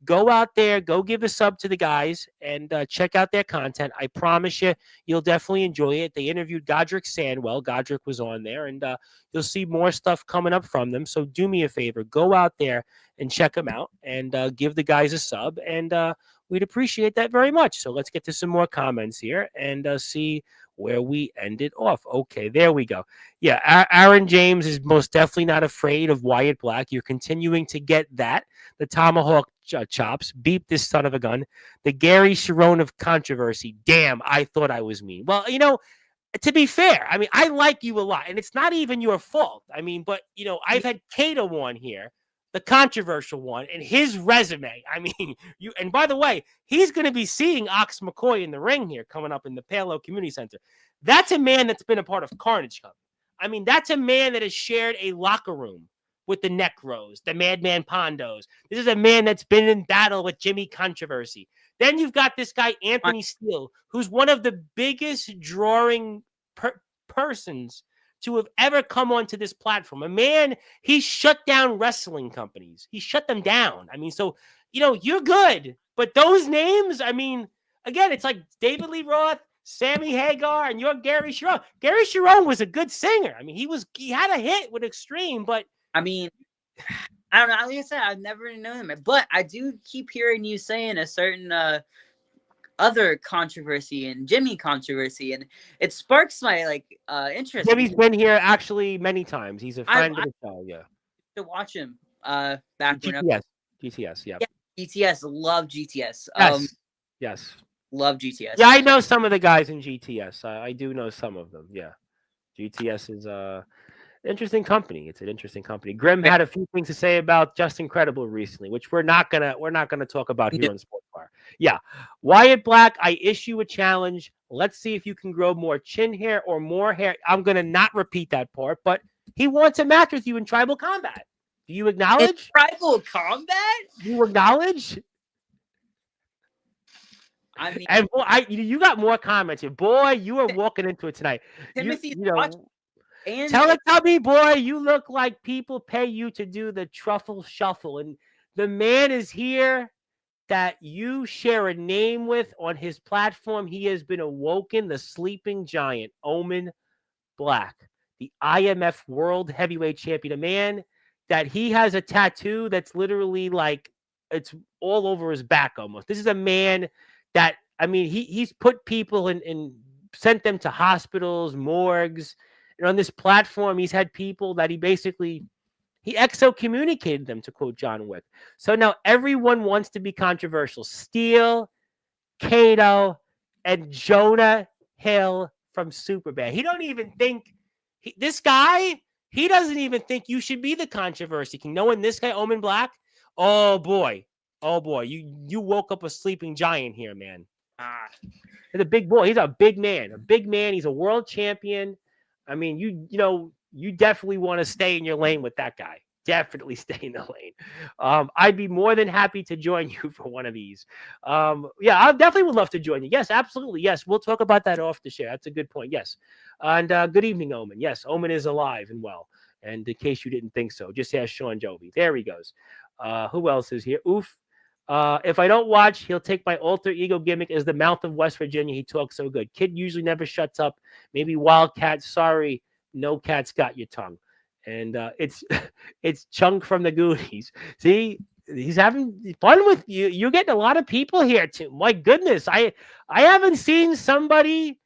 go out there, go give a sub to the guys and check out their content. I promise you, you'll definitely enjoy it. They interviewed Godric Sandwell. Godric was on there, and you'll see more stuff coming up from them. So do me a favor, go out there and check them out and give the guys a sub, and we'd appreciate that very much. So let's get to some more comments here and see where we ended off. Okay, there we go. Yeah, Aaron James is most definitely not afraid of Wyatt Black. You're continuing to get that. The tomahawk chops. Beep this son of a gun. The Gary Sharon of controversy. Damn, I thought I was mean. Well, you know, to be fair, I mean, I like you a lot, and it's not even your fault. I mean, but, you know, I've had Kato on here, the controversial one, and his resume. I mean, and by the way, he's going to be seeing Ox McCoy in the ring here coming up in the Palo Community Center. That's a man that's been a part of Carnage Cup. I mean, that's a man that has shared a locker room with the Necros, the Madman Pondos. This is a man that's been in battle with Jimmy Controversy. Then you've got this guy, Anthony Steele, who's one of the biggest drawing persons to have ever come onto this platform. A man, he shut down wrestling companies. He shut them down. I mean, so, you're good. But those names, I mean, again, it's like David Lee Roth, Sammy Hagar, and you're Gary Sharon. Gary Sharon was a good singer. I mean, he had a hit with Extreme, but I mean, I don't know. Like I said, I've never known him, but I do keep hearing you saying a certain other controversy and Jimmy controversy, and it sparks my interest. Jimmy's been here actually many times. He's a friend of the show. Yeah, to watch him back GTS, yeah. GTS, love GTS. Yes. Love GTS. Yeah, I know some of the guys in GTS. I do know some of them. Yeah, GTS is interesting company. It's an interesting company. Grim had a few things to say about Just Incredible recently, which we're not gonna talk about here on Sportzwire. Yeah, Wyatt Black, I issue a challenge. Let's see if you can grow more chin hair or more hair. I'm gonna not repeat that part, but he wants a match with you in Tribal Combat. Do you acknowledge? Tribal Combat? You acknowledge? I mean, and boy, you got more comments here. Boy, you are walking into it tonight. Timothy's tell me, boy, you look like people pay you to do the truffle shuffle. And the man is here that you share a name with on his platform. He has been awoken, the sleeping giant, Omen Black, the IMF World Heavyweight Champion, a man that he has a tattoo that's literally like it's all over his back almost. This is a man that, I mean, he's put people and sent them to hospitals, morgues. And on this platform, he's had people that he exo-communicated them, to quote John Wick. So now everyone wants to be controversial. Steel, Kato, and Jonah Hill from Superbad. He don't even think, this guy, he doesn't even think you should be the controversy king. Knowing this guy, Omen Black, oh boy, you woke up a sleeping giant here, man. He's a big boy. He's a big man. He's a world champion. I mean, you definitely want to stay in your lane with that guy. Definitely stay in the lane. I'd be more than happy to join you for one of these. Yeah, I definitely would love to join you. Yes, absolutely. Yes, we'll talk about that off the show. That's a good point. Yes. And good evening, Omen. Yes, Omen is alive and well. And in case you didn't think so, just ask Sean Jovi. There he goes. Who else is here? Oof. If I don't watch, he'll take my alter ego gimmick as the mouth of West Virginia. He talks so good. Kid usually never shuts up. Maybe Wildcat. Sorry, no cat's got your tongue. And it's Chunk from the Goonies. See, he's having fun with you. You're getting a lot of people here too. My goodness, I haven't seen somebody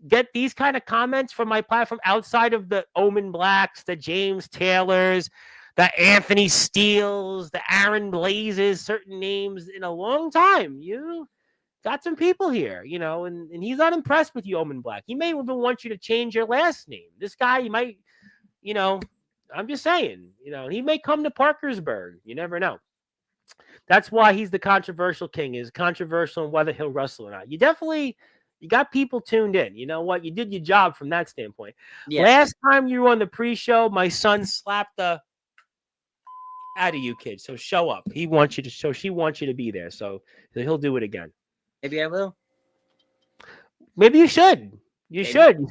get these kind of comments from my platform outside of the Omen Blacks, the James Taylors, the Anthony Steeles, the Aaron Blazes, certain names in a long time. You got some people here, and he's not impressed with you, Omen Black. He may even want you to change your last name. This guy, you might, I'm just saying, he may come to Parkersburg. You never know. That's why he's the controversial king, is controversial on whether he'll wrestle or not. You got people tuned in. You know what? You did your job from that standpoint. Yeah. Last time you were on the pre-show, my son slapped the out of you, kid. So show up. She wants you to be there. So he'll do it again. Maybe I will. Maybe you should. You should.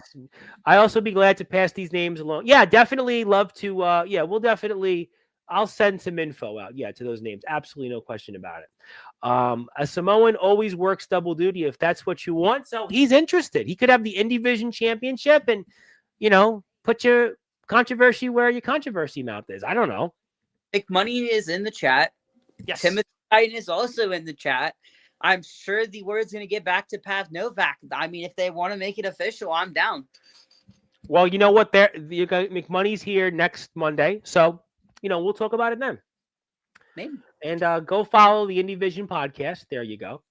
I also be glad to pass these names along. Yeah, definitely love to. We'll definitely. I'll send some info out. Yeah, to those names. Absolutely no question about it. A Samoan always works double duty if that's what you want. So he's interested. He could have the Indie Division Championship and, put your controversy where your controversy mouth is. I don't know. McMoney is in the chat. Yes. Timothy Titan is also in the chat. I'm sure the word's going to get back to Pav Novak. I mean, if they want to make it official, I'm down. Well, you know what? McMoney's here next Monday. So, we'll talk about it then. Maybe. And go follow the Indie Vision podcast. There you go.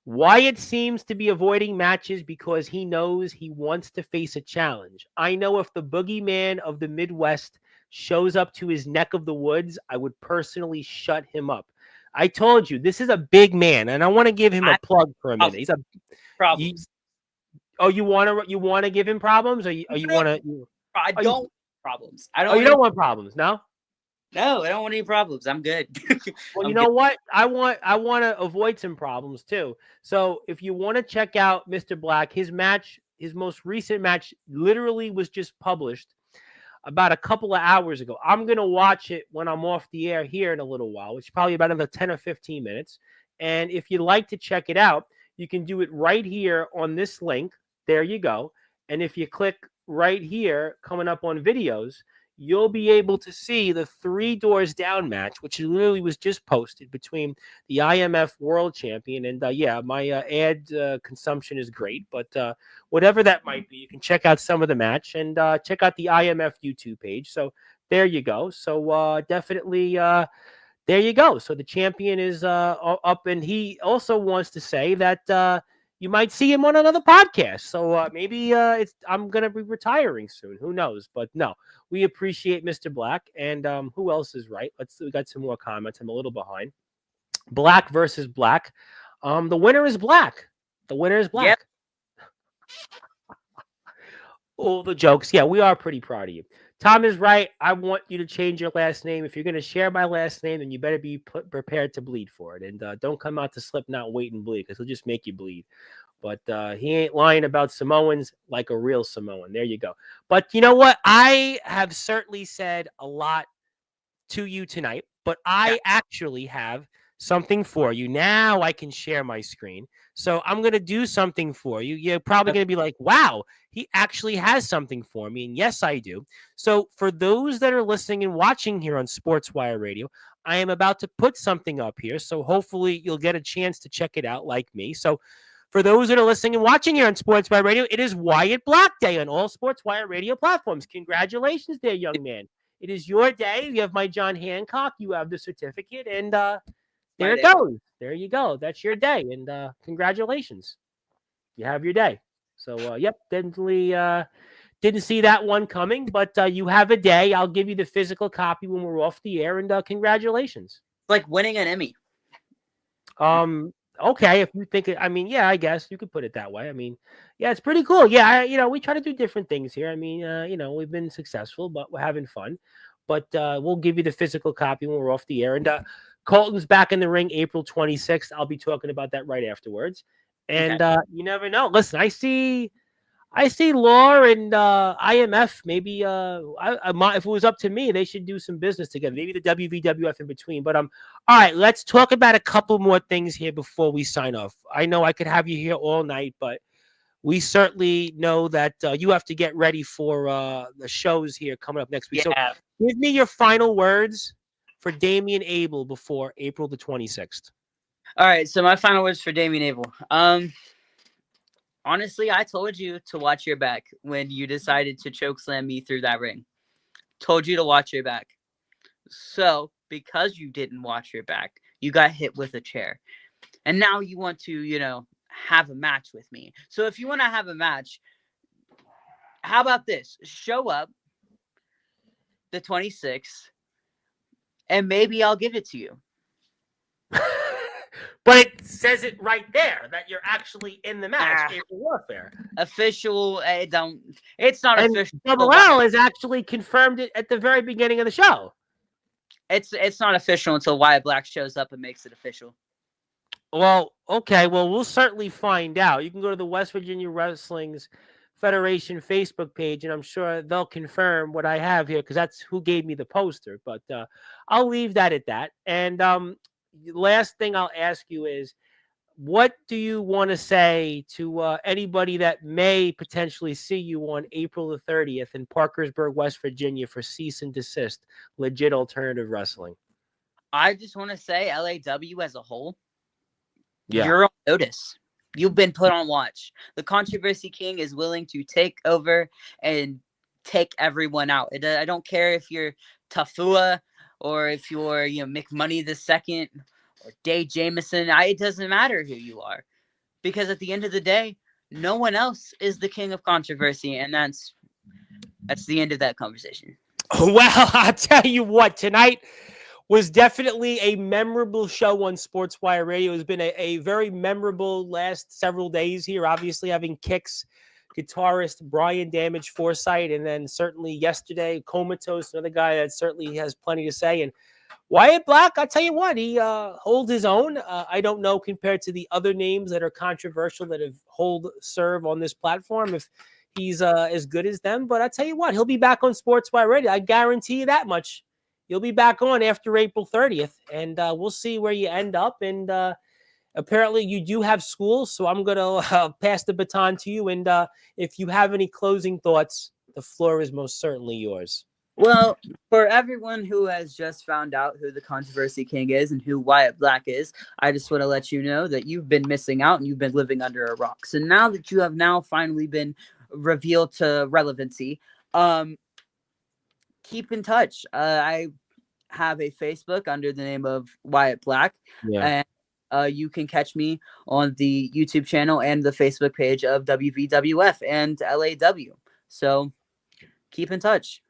Wyatt seems to be avoiding matches because he knows he wants to face a challenge. I know if the boogeyman of the Midwest shows up to his neck of the woods, I would personally shut him up. I told you, this is a big man, and I want to give him a plug for a minute. He's a problems. You want to give him problems, or you want to? I don't problems. I don't. Oh, you don't want problems, no? No, I don't want any problems. I'm good. Well, you know what? I want to avoid some problems too. So if you want to check out Mr. Black, his most recent match literally was just published. about a couple of hours ago. I'm going to watch it when I'm off the air here in a little while, which is probably about another 10 or 15 minutes. And if you'd like to check it out, you can do it right here on this link. There you go. And if you click right here, coming up on videos, you'll be able to see the 3 Doors Down match, which literally was just posted between the IMF World Champion. And yeah, my ad consumption is great, but whatever that might be, you can check out some of the match and check out the IMF YouTube page. So there you go. So definitely there you go. So the champion is up, and he also wants to say that you might see him on another podcast. So maybe I'm going to be retiring soon. Who knows? But no, we appreciate Mr. Black. And who else is right? We got some more comments. I'm a little behind. Black versus Black. The winner is Black. The winner is Black. Yep. All the jokes. Yeah, we are pretty proud of you. Tom is right. I want you to change your last name. If you're going to share my last name, then you better be prepared to bleed for it. And don't come out to Slipknot, wait and bleed, because he'll just make you bleed. But he ain't lying about Samoans like a real Samoan. There you go. But you know what? I have certainly said a lot to you tonight, but I actually have something for you. Now I can share my screen. So I'm going to do something for you. You're probably going to be like, wow, he actually has something for me. And yes, I do. So for those that are listening and watching here on Sportswire Radio, I am about to put something up here. So hopefully you'll get a chance to check it out like me. So for those that are listening and watching here on Sportswire Radio, it is Wyatt Black Day on all Sportswire Radio platforms. Congratulations there, young man. It is your day. You have my John Hancock. You have the certificate. And there it goes. There you go. That's your day. And congratulations. You have your day. So, yep, definitely didn't see that one coming. But you have a day. I'll give you the physical copy when we're off the air. And congratulations. Like winning an Emmy. Okay, if you think it, I mean, yeah, I guess you could put it that way. I mean, yeah, it's pretty cool. Yeah, we try to do different things here. I mean, we've been successful, but we're having fun. But we'll give you the physical copy when we're off the air. And Colton's back in the ring April 26th. I'll be talking about that right afterwards. And you never know. Listen, I see Law and IMF. Maybe if it was up to me, they should do some business together. Maybe the WVWF in between. But all right, let's talk about a couple more things here before we sign off. I know I could have you here all night, but we certainly know that you have to get ready for the shows here coming up next week. Yeah. So give me your final words for Damian Abel before April the 26th. All right, so my final words for Damian Abel. Honestly, I told you to watch your back when you decided to chokeslam me through that ring. Told you to watch your back. So, because you didn't watch your back, you got hit with a chair. And now you want to, have a match with me. So if you want to have a match, how about this? Show up the 26th, and maybe I'll give it to you. But it says it right there that you're actually in the match. April Warfare. Official. It's not and official. Double L has actually confirmed it at the very beginning of the show. It's not official until Wyatt Black shows up and makes it official. Well, okay. Well, we'll certainly find out. You can go to the West Virginia Wrestling's Federation Facebook page, and I'm sure they'll confirm what I have here because that's who gave me the poster. But I'll leave that at that. And last thing I'll ask you is, what do you want to say to anybody that may potentially see you on April the 30th in Parkersburg, West Virginia for cease and desist, legit alternative wrestling? I just want to say LAW as a whole, yeah. You're on notice. You've been put on watch. The Controversy King is willing to take over and take everyone out. I don't care if you're Tafua or if you're McMoney the Second or Dave Jameson. It doesn't matter who you are, because at the end of the day, no one else is the king of controversy, and that's the end of that conversation. Well, I'll tell you what, tonight was definitely a memorable show on Sportswire Radio. It's been a very memorable last several days here, obviously having Kicks guitarist Brian Damage Forsythe, and then certainly yesterday, Comatose, another guy that certainly has plenty to say. And Wyatt Black, I'll tell you what, he holds his own. I don't know compared to the other names that are controversial that have serve on this platform, if he's as good as them. But I tell you what, he'll be back on Sportswire Radio. I guarantee you that much. You'll be back on after April 30th, and we'll see where you end up. And apparently you do have school, so I'm going to pass the baton to you. And if you have any closing thoughts, the floor is most certainly yours. Well, for everyone who has just found out who the Controversy King is and who Wyatt Black is, I just want to let you know that you've been missing out and you've been living under a rock. So now that you have now finally been revealed to relevancy, keep in touch. I have a Facebook under the name of Wyatt Black. Yeah. And you can catch me on the YouTube channel and the Facebook page of WVWF and LAW. So keep in touch.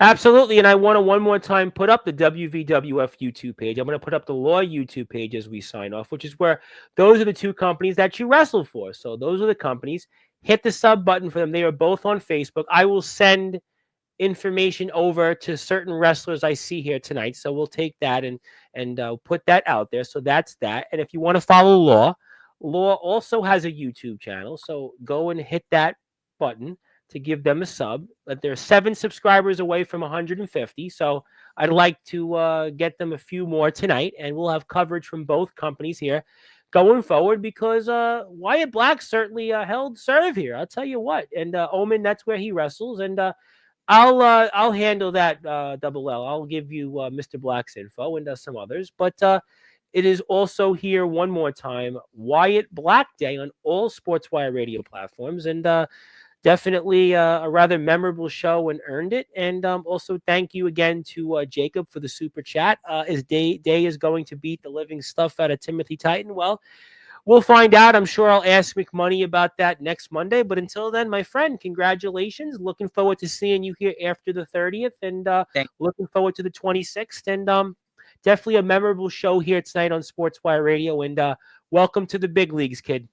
Absolutely. And I want to one more time put up the WVWF YouTube page. I'm going to put up the Law YouTube page as we sign off, which is where those are the two companies that you wrestled for. So those are the companies. Hit the sub button for them. They are both on Facebook. I will send information over to certain wrestlers I see here tonight. So we'll take that and put that out there. So that's that. And if you want to follow Law also has a YouTube channel. So go and hit that button to give them a sub. But they're 7 subscribers away from 150. So I'd like to get them a few more tonight, and we'll have coverage from both companies here going forward, because Wyatt Black certainly held serve here. I'll tell you what. And Omen, that's where he wrestles. And I'll handle that, Double L. I'll give you Mr. Black's info and some others. But it is also here one more time, Wyatt Black Day on all Sportswire radio platforms. And definitely a rather memorable show and earned it. And also thank you again to Jacob for the super chat. His day is going to beat the living stuff out of Timothy Titan. Well, we'll find out. I'm sure I'll ask McMoney about that next Monday. But until then, my friend, congratulations. Looking forward to seeing you here after the 30th. And looking forward to the 26th. And definitely a memorable show here tonight on Sportswire Radio. And welcome to the big leagues, kid.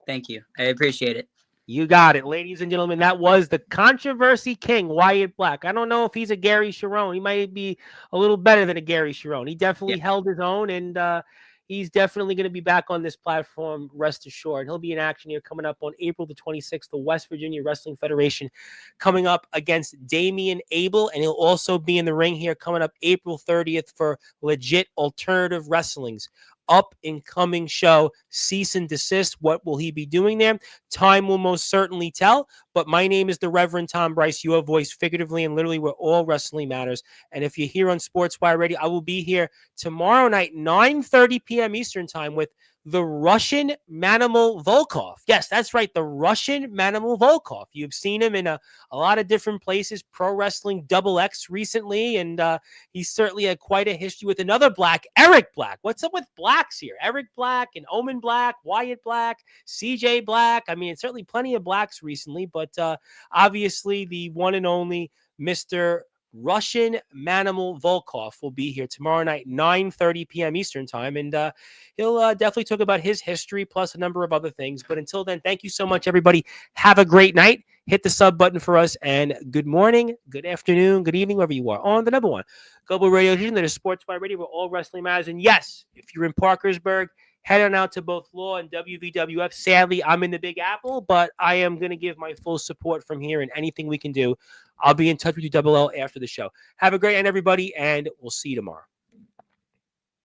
Thank you. I appreciate it. You got it, ladies and gentlemen. That was the Controversy King, Wyatt Black. I don't know if he's a Gary Sharon. He might be a little better than a Gary Sharon. He definitely held his own, and he's definitely going to be back on this platform, rest assured. He'll be in action here coming up on April the 26th, the West Virginia Wrestling Federation coming up against Damian Abel, and he'll also be in the ring here coming up April 30th for Legit Alternative Wrestling's up-and-coming show, Cease and Desist. What will he be doing there? Time will most certainly tell, but my name is the Reverend Tom Bryce, your voice figuratively and literally where all wrestling matters. And if you're here on Sportswire Radio, I will be here tomorrow night, 9:30 p.m. Eastern Time, with the Russian Manimal Volkov. Yes, that's right, the Russian Manimal Volkov. You've seen him in a lot of different places, Pro Wrestling XX recently, and he certainly had quite a history with another Black, Eric Black. What's up with Blacks here? Eric Black and Omen Black, Wyatt Black, CJ Black. I mean, it's certainly plenty of Blacks recently, but obviously the one and only Mr. Russian Manimal Volkov will be here tomorrow night, 9:30 p.m. Eastern Time, and he'll definitely talk about his history plus a number of other things. But until then, thank you so much, everybody. Have a great night. Hit the sub button for us, and good morning, good afternoon, good evening, wherever you are on the number one global radio station that is Sportswire Radio, where all wrestling matters. And yes, if you're in Parkersburg, head on out to both Law and WVWF. Sadly, I'm in the Big Apple, but I am going to give my full support from here, and anything we can do, I'll be in touch with you, Double L, after the show. Have a great night, everybody, and we'll see you tomorrow.